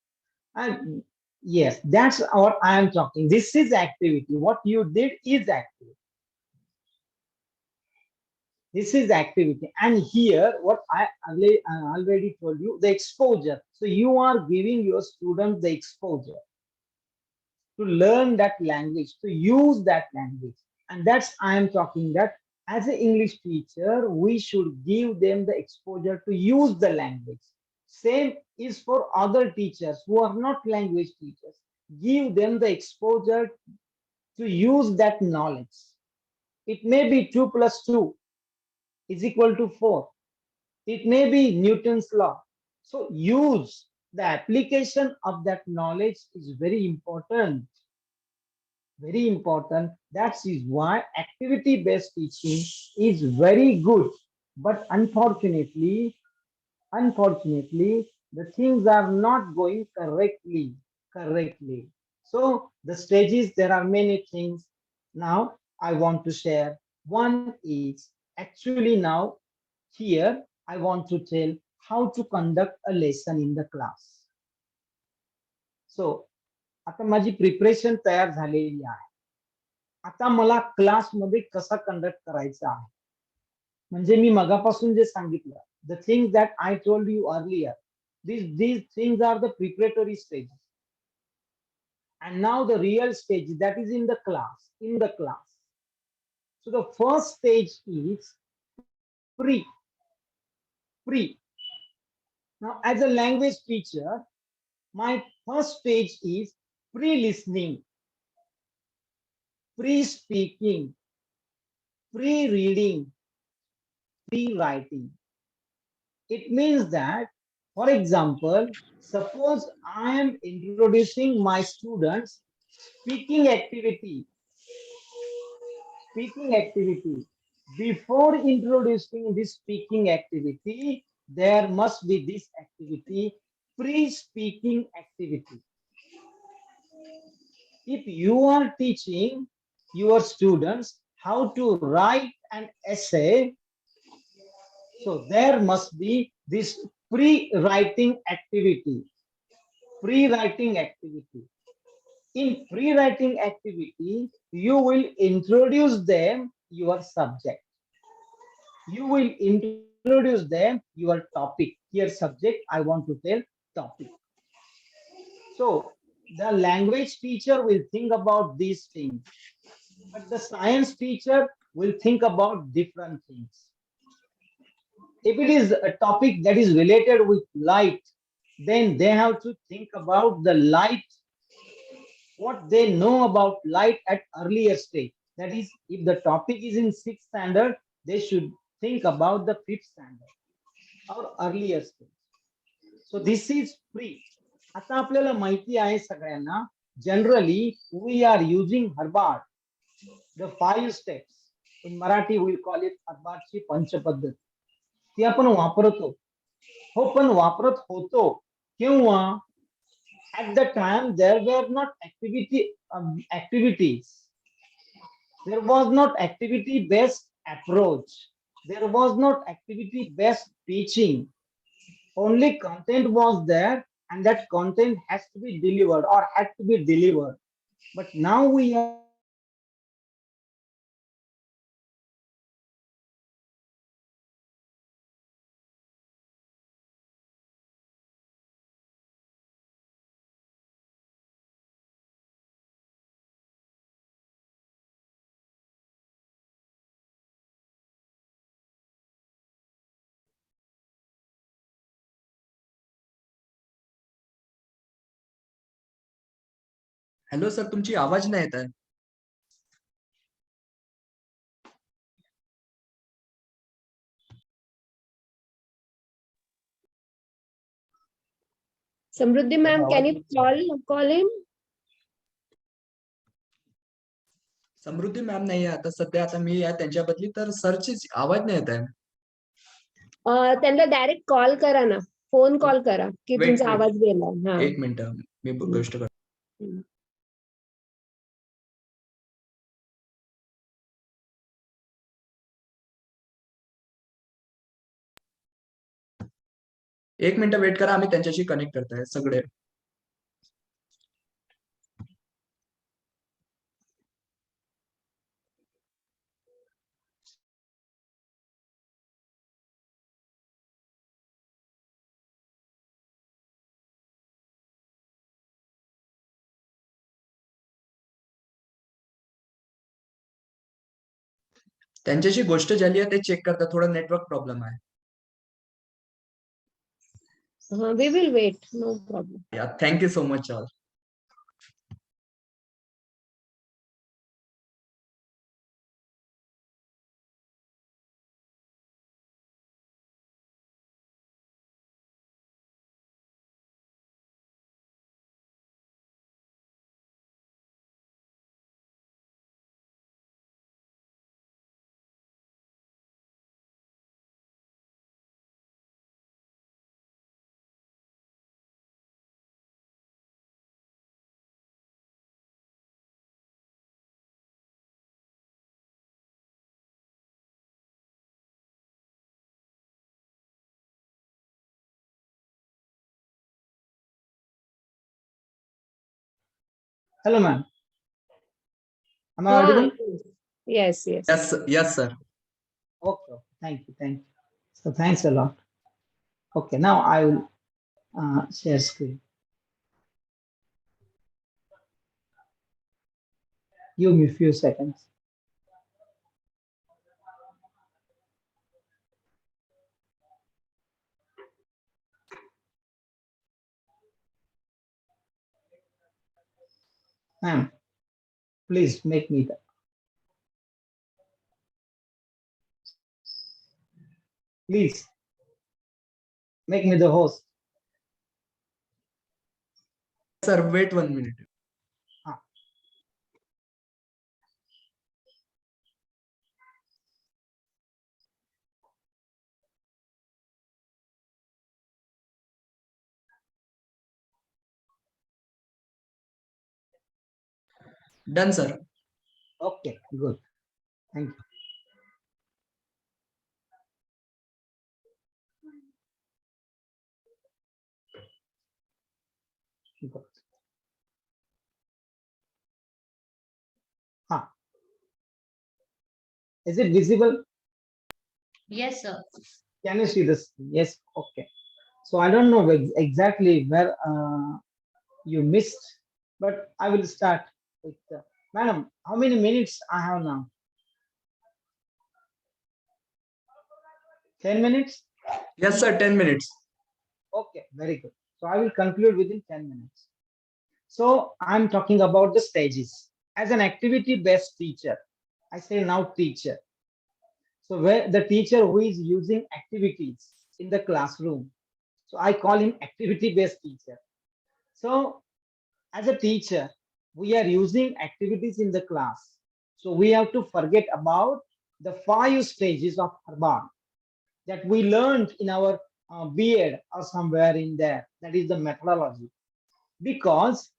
Speaker 1: And yes, that's what I am talking. This is activity. What you did is activity. This is activity. And here, what I already told you, the exposure. So you are giving your students the exposure to learn that language, to use that language. And that's I am talking that as an English teacher, we should give them the exposure to use the language. Same is for other teachers who are not language teachers. Give them the exposure to use that knowledge. It may be 2 plus 2 is equal to 4. It may be Newton's law. So use the application of that knowledge is very important. Very important. That is why activity-based teaching is very good. But unfortunately, the things are not going correctly. So the stages, there are many things. Now I want to share. One is actually now here I want to tell how to conduct a lesson in the class. So आता माझी preparation तयार झालेली आहे. आता मला क्लासमध्ये कसा conduct करायचा आहे. म्हणजे मी मगापासून जे सांगितलं, the things that I told you earlier, these things are the preparatory stages. And now the real stage, that is in the class. So the first stage is pre. Now as a language teacher, my first stage is pre-listening, pre-speaking, pre-reading, pre-writing. It means that, for example, suppose I am introducing my students speaking activity. Before introducing this speaking activity, there must be this activity, pre-speaking activity. If you are teaching your students how to write an essay, so there must be this pre-writing activity. In pre-writing activity, you will introduce them your subject. You will introduce them your topic. Here subject, I want to tell topic. So the language teacher will think about these things, but the science teacher will think about different things. If it is a topic that is related with light, then they have to think about the light, what they know about light at earlier stage. That is, if the topic is in 6th standard, they should think about the 5th standard or earlier stage. So this is pre. आता आपल्याला माहिती आहे सगळ्यांना, generally we are using Harvard, the 5 steps. In Marathi we call it Harvardची पंचपद्धत. ती आपण वापरतो. हो, पण वापरत होतो किंवा at the time there were not activities. There was not activity based approach. There was not activity based teaching. Only content was there, and that content has to be delivered or had to be delivered. But now we have activity based teaching.
Speaker 5: Hello sir, तुमची आवाज नाही येत आहे.
Speaker 3: Samruddhi ma'am, can you call him?
Speaker 5: Samriddhi ma'am नाही आहे आता सध्या. आता मी आहे त्यांच्या बदली, तर सरची आवाज नाही येत आहे.
Speaker 3: त्यांना डायरेक्ट कॉल करा ना, फोन कॉल करा की
Speaker 5: Wait,
Speaker 3: तुमचा
Speaker 5: wait.
Speaker 3: आवाज गेला. हा.
Speaker 5: एक मिनिट, मी गोष्ट करतो.
Speaker 3: हम्म.
Speaker 5: एक मिनिट वेट करा, आम्ही त्यांच्याशी कनेक्ट करतोय सगळे. त्यांच्याशी गोष्ट झाली आहे, ते चेक करतात. थोडा नेटवर्क प्रॉब्लेम आहे.
Speaker 3: We will wait, no problem.
Speaker 5: या, thank you so much all.
Speaker 1: Hello, ma'am. Am I audible?
Speaker 3: Yes.
Speaker 5: Yes, sir.
Speaker 1: Okay. Thank you. So thanks a lot. Okay, now I will share screen. Give me a few seconds. Ma'am, please make me the. Please make me the host.
Speaker 5: Sir, wait 1 minute. Done, sir.
Speaker 1: Okay, good. Thank you. Good. Is it visible?
Speaker 6: Yes, sir.
Speaker 1: Can you see this? Yes. Okay. So I don't know exactly where you missed, but I will start with. Madam, how many minutes I have now? 10 minutes?
Speaker 5: Yes, sir, 10 minutes.
Speaker 1: Okay, very good. So I will conclude within 10 minutes. So I'm talking about the stages. As an activity-based teacher, I say now teacher. So where the teacher who is using activities in the classroom, so I call him activity-based teacher. So as a teacher, we are using activities in the class. So we have to forget about the 5 stages of Harban that we learned in our B.Ed or somewhere in there. That is the methodology. Because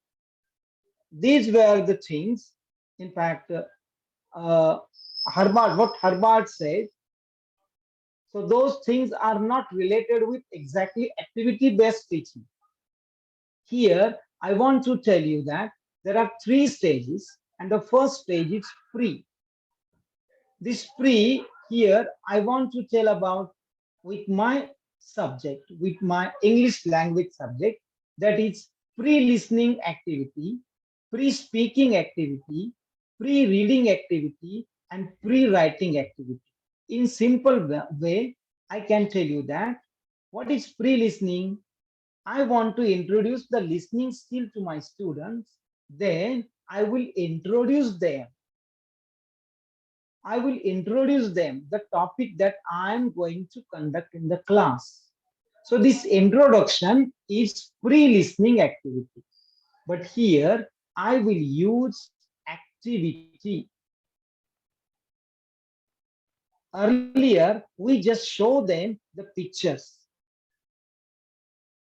Speaker 1: these were the things, in fact, Harvard, what Harvard says, so those things are not related with exactly activity-based teaching. Here, I want to tell you that there are 3 stages, and the first stage is free. This free, here, I want to tell about with my subject, with my English language subject, that is pre-listening activity, pre-speaking activity, pre-reading activity, and pre-writing activity. In simple way, I can tell you that what is pre-listening? I want to introduce the listening skill to my students then I will introduce them. I will introduce them the topic that I am going to conduct in the class. So this introduction is pre-listening activity. But here I will use activity. Earlier, we just show them the pictures.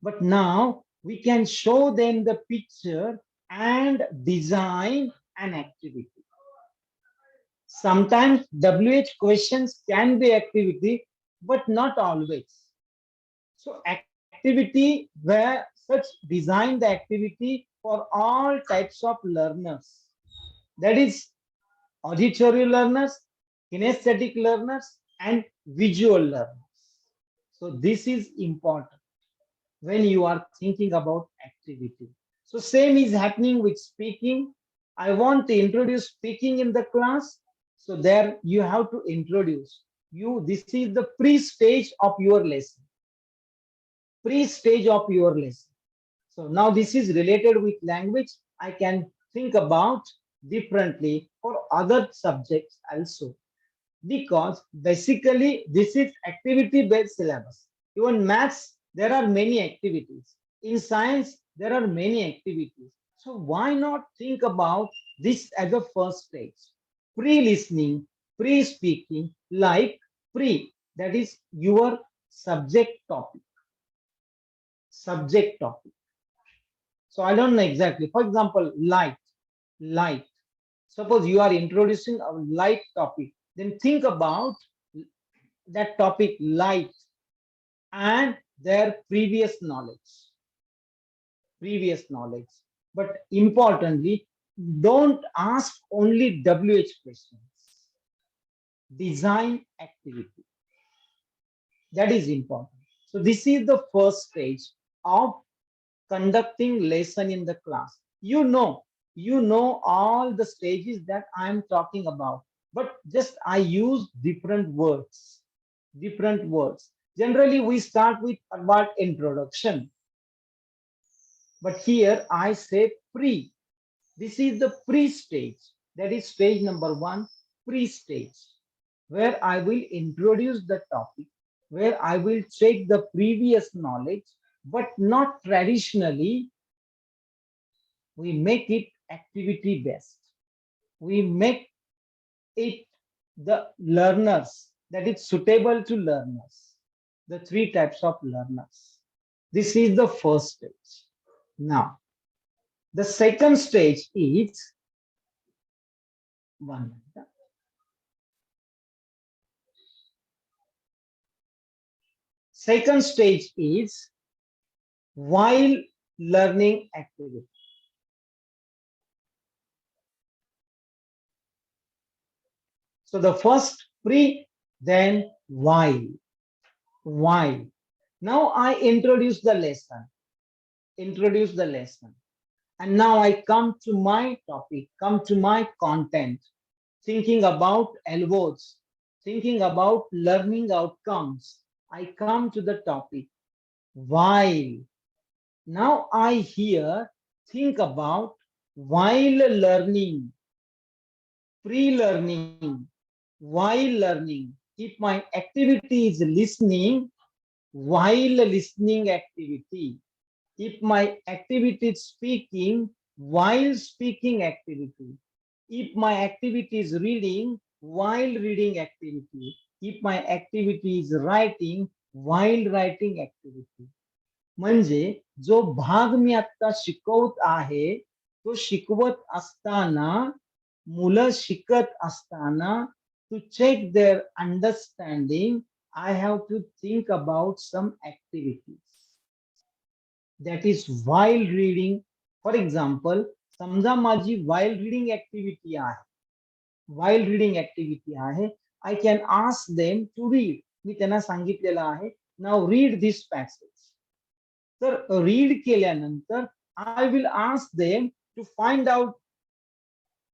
Speaker 1: But now we can show them the picture and design an activity. Sometimes WH questions can be activity, but not always. So activity where such design the activity for all types of learners. That is auditory learners, kinesthetic learners, and visual learners. So this is important when you are thinking about activity. So same is happening with speaking. I want to introduce speaking in the class. So there you have to introduce you. This is the pre-stage of your lesson. Pre-stage of your lesson. So now this is related with language. I can think about differently for other subjects also, because basically this is activity based syllabus. Even maths, there are many activities. In science, there are many activities. So why not think about this as a first stage? Pre-listening, pre-speaking, like pre, that is your subject topic. Subject topic. So I don't know exactly. For example, light, light. Suppose you are introducing a light topic, then think about that topic light and their previous knowledge. Previous knowledge. But importantly, don't ask only WH questions. Design activity. That is important. So this is the first stage of conducting lesson in the class. You know all the stages that I am talking about, but just I use different words. Different words. Generally, we start with about introduction, but here I say pre. This is the pre stage. That is stage number one, pre stage, where I will introduce the topic, where I will check the previous knowledge, but not traditionally. We make it activity based. We make it the learners, that is suitable to learners, the three types of learners. This is the first stage. Now, the second stage is one minute. Second stage is while learning activity. So the first pre, then while. While. Now I introduce the lesson. Introduce the lesson. And now I come to my topic, come to my content, thinking about LWOs, thinking about learning outcomes. I come to the topic. While. Now I here think about while learning, pre-learning, while learning. If my activity is listening, while listening activity. If my activity is speaking, while speaking activity. If my activity is reading, while reading activity. If my activity is writing, while writing activity. म्हणजे जो भाग मी आता शिकवत आहे तो शिकवत असताना मुलं शिकत असताना to check their understanding, I have to think about some activities. That is while reading. For example, समजा माझी while reading activity आहे. While reading activity आहे, I can ask them to read. मी त्यांना सांगितलेलं आहे, now read this passage. तर read केल्यानंतर I will ask them to find out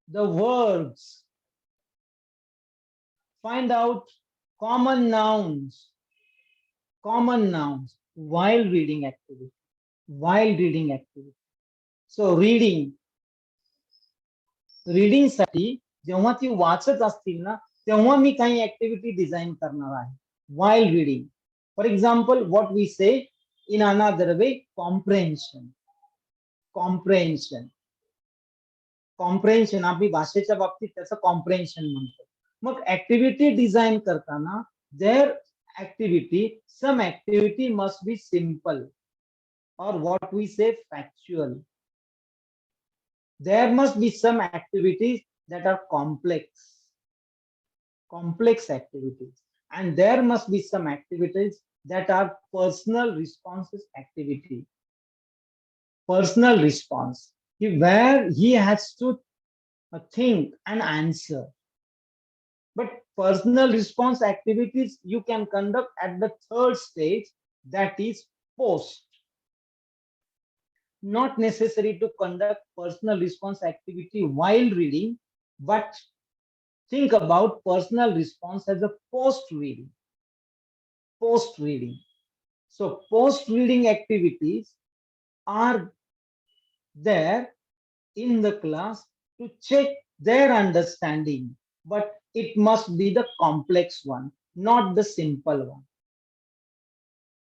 Speaker 1: the words, find out common nouns while reading activity. While reading activity. So reading, रीडिंगसाठी जेव्हा ती वाचत असतील ना तेव्हा मी काही ऍक्टिव्हिटी डिझाईन करणार आहे while reading. For example, what we say in another way, comprehension. Comprehension आपली भाषेच्या बाबतीत त्याचं कॉम्प्रेन्शन म्हणतो. मग ऍक्टिव्हिटी डिझाईन करताना there activity some activity must be simple or what we say factual. There must be some activities that are complex activities, and there must be some activities that are personal responses activity. Personal response, where he has to think and answer. But personal response activities you can conduct at the third stage, that is post. Not necessary to conduct personal response activity while reading, but think about personal response as a post reading. So post reading activities are there in the class to check their understanding, but it must be the complex one, not the simple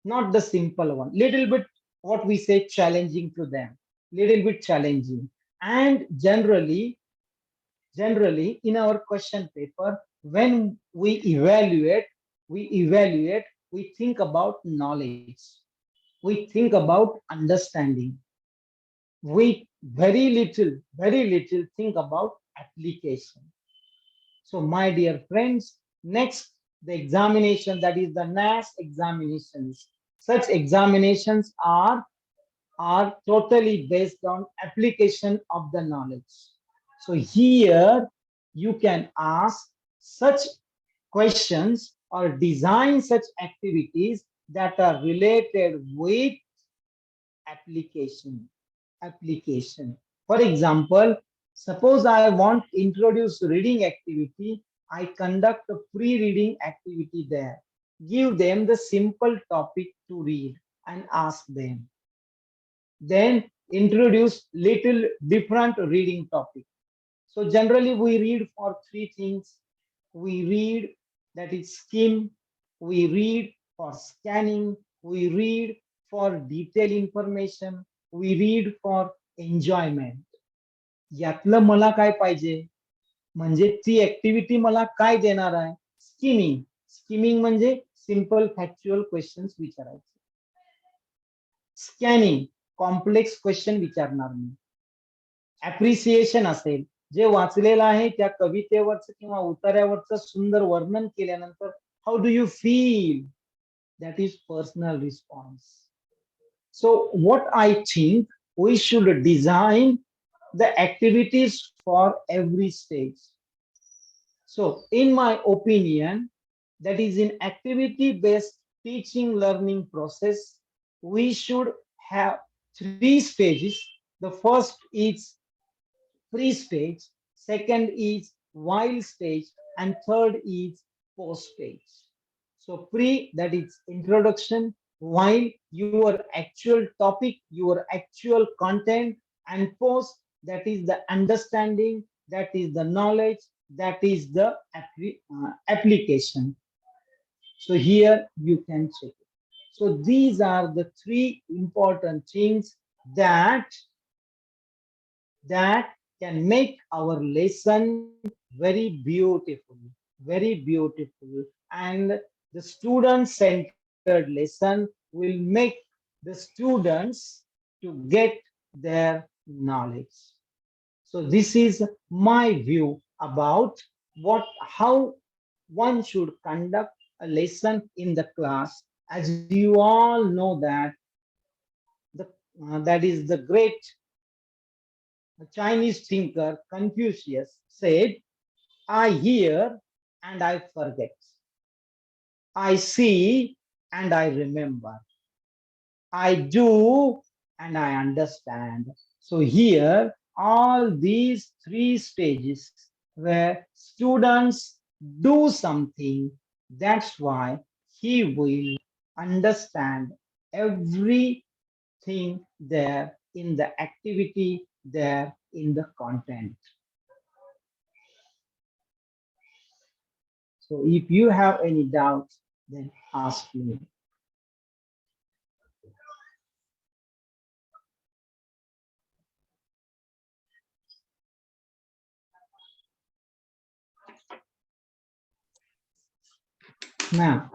Speaker 1: one. Little bit what we say challenging to them, little bit challenging. And generally in our question paper, when we evaluate, we think about knowledge, we think about understanding, we very little think about application. So my dear friends, next the examination, that is the NAS examinations. Such examinations are totally based on application of the knowledge. So here you can ask such questions or design such activities that are related with application. For example, suppose I want to introduce reading activity, I conduct a pre-reading activity there. Give them the simple topic to read and ask them. Then introduce little different reading topic. So generally we read for three things. We read, that is skim, we read for scanning, we read for detailed information, we read for enjoyment. यातलं मला काय पाहिजे, म्हणजे ती activity मला काय देणार आहे. स्किमिंग म्हणजे सिंपल फॅक्च्युअल क्वेश्चन्स विचारायचे. स्कॅनिंग कॉम्प्लेक्स क्वेश्चन विचारणार मी. ऍप्रिसिएशन असेल, जे वाचलेलं आहे त्या कवितेवरचं किंवा उतार्यावरचं सुंदर वर्णन केल्यानंतर how do you feel, that is personal response. So what I think, we should design the activities for every stage. So in my opinion, that is in activity based teaching learning process, we should have three stages. The first is pre stage, second is while stage, and third is post stage. So pre, that is introduction, while your actual topic, your actual content, and post, that is the understanding, that is the knowledge, that is the application. So here you can check it. So these are the three important things that can make our lesson very beautiful, and the student centered lesson will make the students to get their knowledge. So this is my view about how one should conduct a lesson in the class. As you all know that that is the great Chinese thinker Confucius said, I hear and I forget. I see and I remember. I do and I understand. So here, all these three stages where students do something, that's why he will understand everything there in the activity, there in the content. So if you have any doubts, then ask me. Now,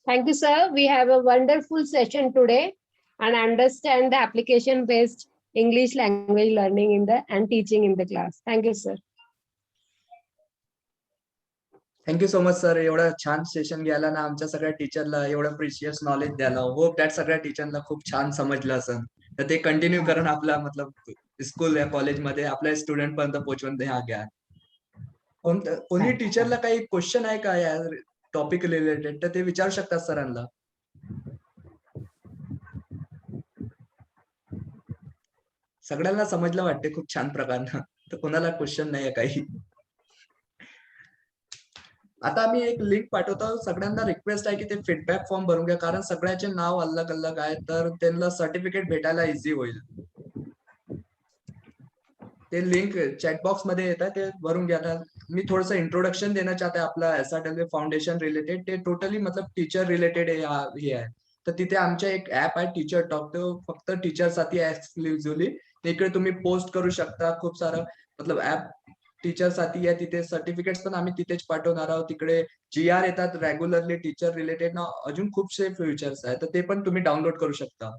Speaker 3: Thank you, sir. We have a wonderful session today and understand the application-based English language learning in the and teaching in the class. Thank you, sir.
Speaker 5: Thank you so much sir. एवढं छान session घ्यायला ना आमच्या सगळ्या टीचरला एवढं precious knowledge द्यायला. Hope that सगळ्या टीचरला खूप छान समजलं असेल. तर ते कंटिन्यू करून आपला मतलब स्कूल या कॉलेजमध्ये आपल्या स्टुडंट पर्यंत पोहोचवून द्या घ्या. कोणी टीचरला काही क्वेश्चन आहे का या टॉपिक रिलेटेड तर ते विचारू शकतात सरांना. सगळ्यांना समजलं वाटते खूप छान प्रकारनं. तर कोणाला क्वेश्चन नाही काही. आता आम्ही एक लिंक पाठवतो. सगळ्यांना रिक्वेस्ट आहे की ते फीडबॅक फॉर्म भरून घ्या कारण सगळ्याचे नाव अलग अलग आहे तर त्यांना सर्टिफिकेट भेटायला इझी होईल. ते लिंक चॅट बॉक्स मध्ये येत आहे ते भरून घ्या. मी थोडंसं इंट्रोडक्शन देणं चाहते आपला SRW फाउंडेशन रिलेटेड. ते टोटली मतलब टीचर रिलेटेड हे आहे. तर तिथे आमच्या एक ऍप आहे टीचर टॉक. तो फक्त टीचरसाठी एक्सक्लुझिव्हली. इकडे तुम्ही पोस्ट करू शकता. खूप सारं मतलब ऍप टीचर साठी आहे. तिथे सर्टिफिकेट्स पण आम्ही तिथेच पाठवणार आहोत. तिकडे GR येतात रेग्युलरली टीचर रिलेटेड ना अजून खूपसे फ्युचर्स आहेत तर ते पण तुम्ही डाउनलोड करू शकता.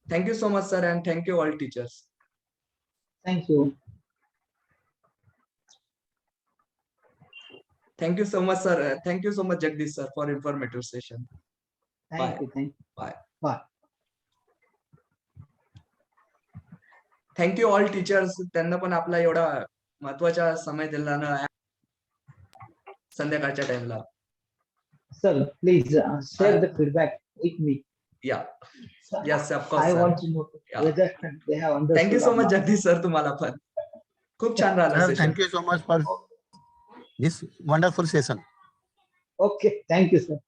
Speaker 5: Thank you so much sir and thank you all teachers.
Speaker 1: thank you.
Speaker 5: Thank you so much, sir. Thank you so much, Jagdish sir, for informative session.
Speaker 1: Thank you. Thank you.
Speaker 5: Bye.
Speaker 1: Bye.
Speaker 5: Thank you all teachers. त्यांना पण आपला एवढा महत्वाचा समय दिला ना संध्याकाळच्या टाइमला.
Speaker 1: Sir, please share the feedback with me.
Speaker 5: Yeah.
Speaker 1: Sir,
Speaker 5: Yes, of course,
Speaker 1: I
Speaker 5: sir.
Speaker 1: want to know
Speaker 5: Yeah.
Speaker 1: whether they have understood.
Speaker 5: Thank you so
Speaker 1: or
Speaker 5: much,
Speaker 1: not.
Speaker 5: Jagdish sir, तुम्हाला पण. खूप छान राहिलं
Speaker 7: Sir,
Speaker 5: session.
Speaker 7: thank you so much for this wonderful session.
Speaker 1: Okay, thank you, sir.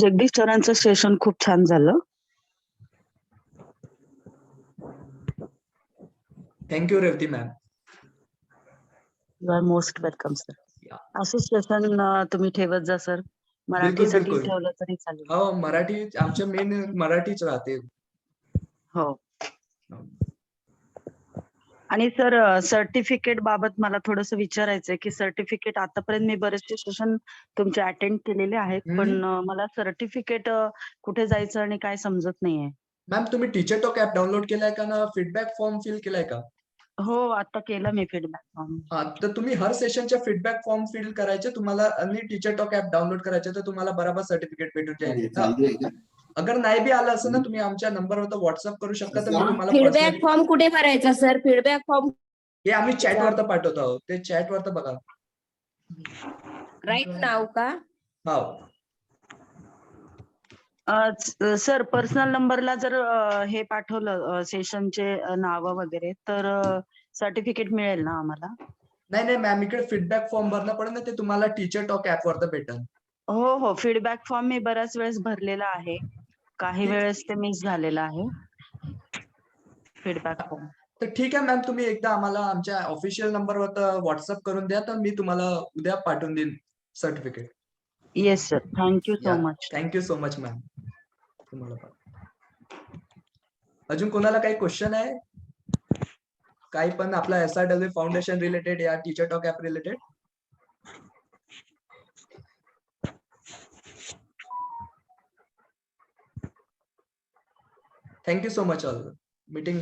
Speaker 8: Jagdish सरांचं session खूप छान झालं.
Speaker 5: Thank you Revati ma'am.
Speaker 8: You are most welcome sir.
Speaker 5: Yeah.
Speaker 8: असे सेशन तुम्ही ठेवत जा सर. मराठीसाठी
Speaker 5: बिलकुल.
Speaker 8: ठेवलं तरी चालेल.
Speaker 5: हो मराठी आमच्या मेन मराठीच राहते.
Speaker 8: हो. आणि सर सर्टिफिकेट बाबत मला थोडस विचारायचंय की सर्टिफिकेट आतापर्यंत मी बरेचसे सेशन तुमचे अटेंड केलेले आहेत पण मला सर्टिफिकेट कुठे जायचं आणि काय समजत नाहीये.
Speaker 5: मॅम तुम्ही टीचर टॉक ऍप डाउनलोड केलाय का ना फीडबॅक फॉर्म फिल केलाय का?
Speaker 8: हो आता केलं मी फीडबॅक फॉर्म.
Speaker 5: हा तर तुम्ही हर सेशनच्या फीडबॅक फॉर्म फिल करायचे तुम्हाला आणि टीचर टॉक ऍप डाउनलोड करायचे तर तुम्हाला बराबर सर्टिफिकेट भेटून जाईल. अगर नाही बी आलं असं ना तुम्ही आमच्या नंबरवर व्हॉट्सअप करू शकता तर मी तुम्हाला
Speaker 9: फीडबॅक फॉर्म कुठे भरायचा सर? फीडबॅक फॉर्म
Speaker 5: हे आम्ही चॅटवर पाठवतो आहोत. ते चॅटवर बघा.
Speaker 9: राईट नाव का?
Speaker 5: हो
Speaker 8: सर पर्सनल नंबरला जर हे पाठवलं सेशनचे नाव वगैरे तर सर्टिफिकेट मिळेल ना आम्हाला?
Speaker 5: नाही मॅम इकडे फीडबॅक फॉर्म भरणं पडेल ना ते तुम्हाला टीचर टॉक ऍप वर भेटेल.
Speaker 8: हो फीडबॅक फॉर्म मी बऱ्याच वेळेस भरलेला आहे. काही वेळेस ते मिस झालेलं आहे फीडबॅक फॉर्म.
Speaker 5: तर ठीक आहे मॅम तुम्ही एकदा आम्हाला आमच्या ऑफिशियल नंबरवर व्हॉट्सअप करून द्या तर मी तुम्हाला उद्या पाठवून देईन certificate.
Speaker 8: Yes sir. Thank you so much.
Speaker 5: Thank you so much ma'am. तुम्हाला पण अजून कोणाला काही क्वेश्चन आहे? काही पण आपला SRW फाउंडेशन रिलेटेड या teacher talk app related? Thank you so much all. Meeting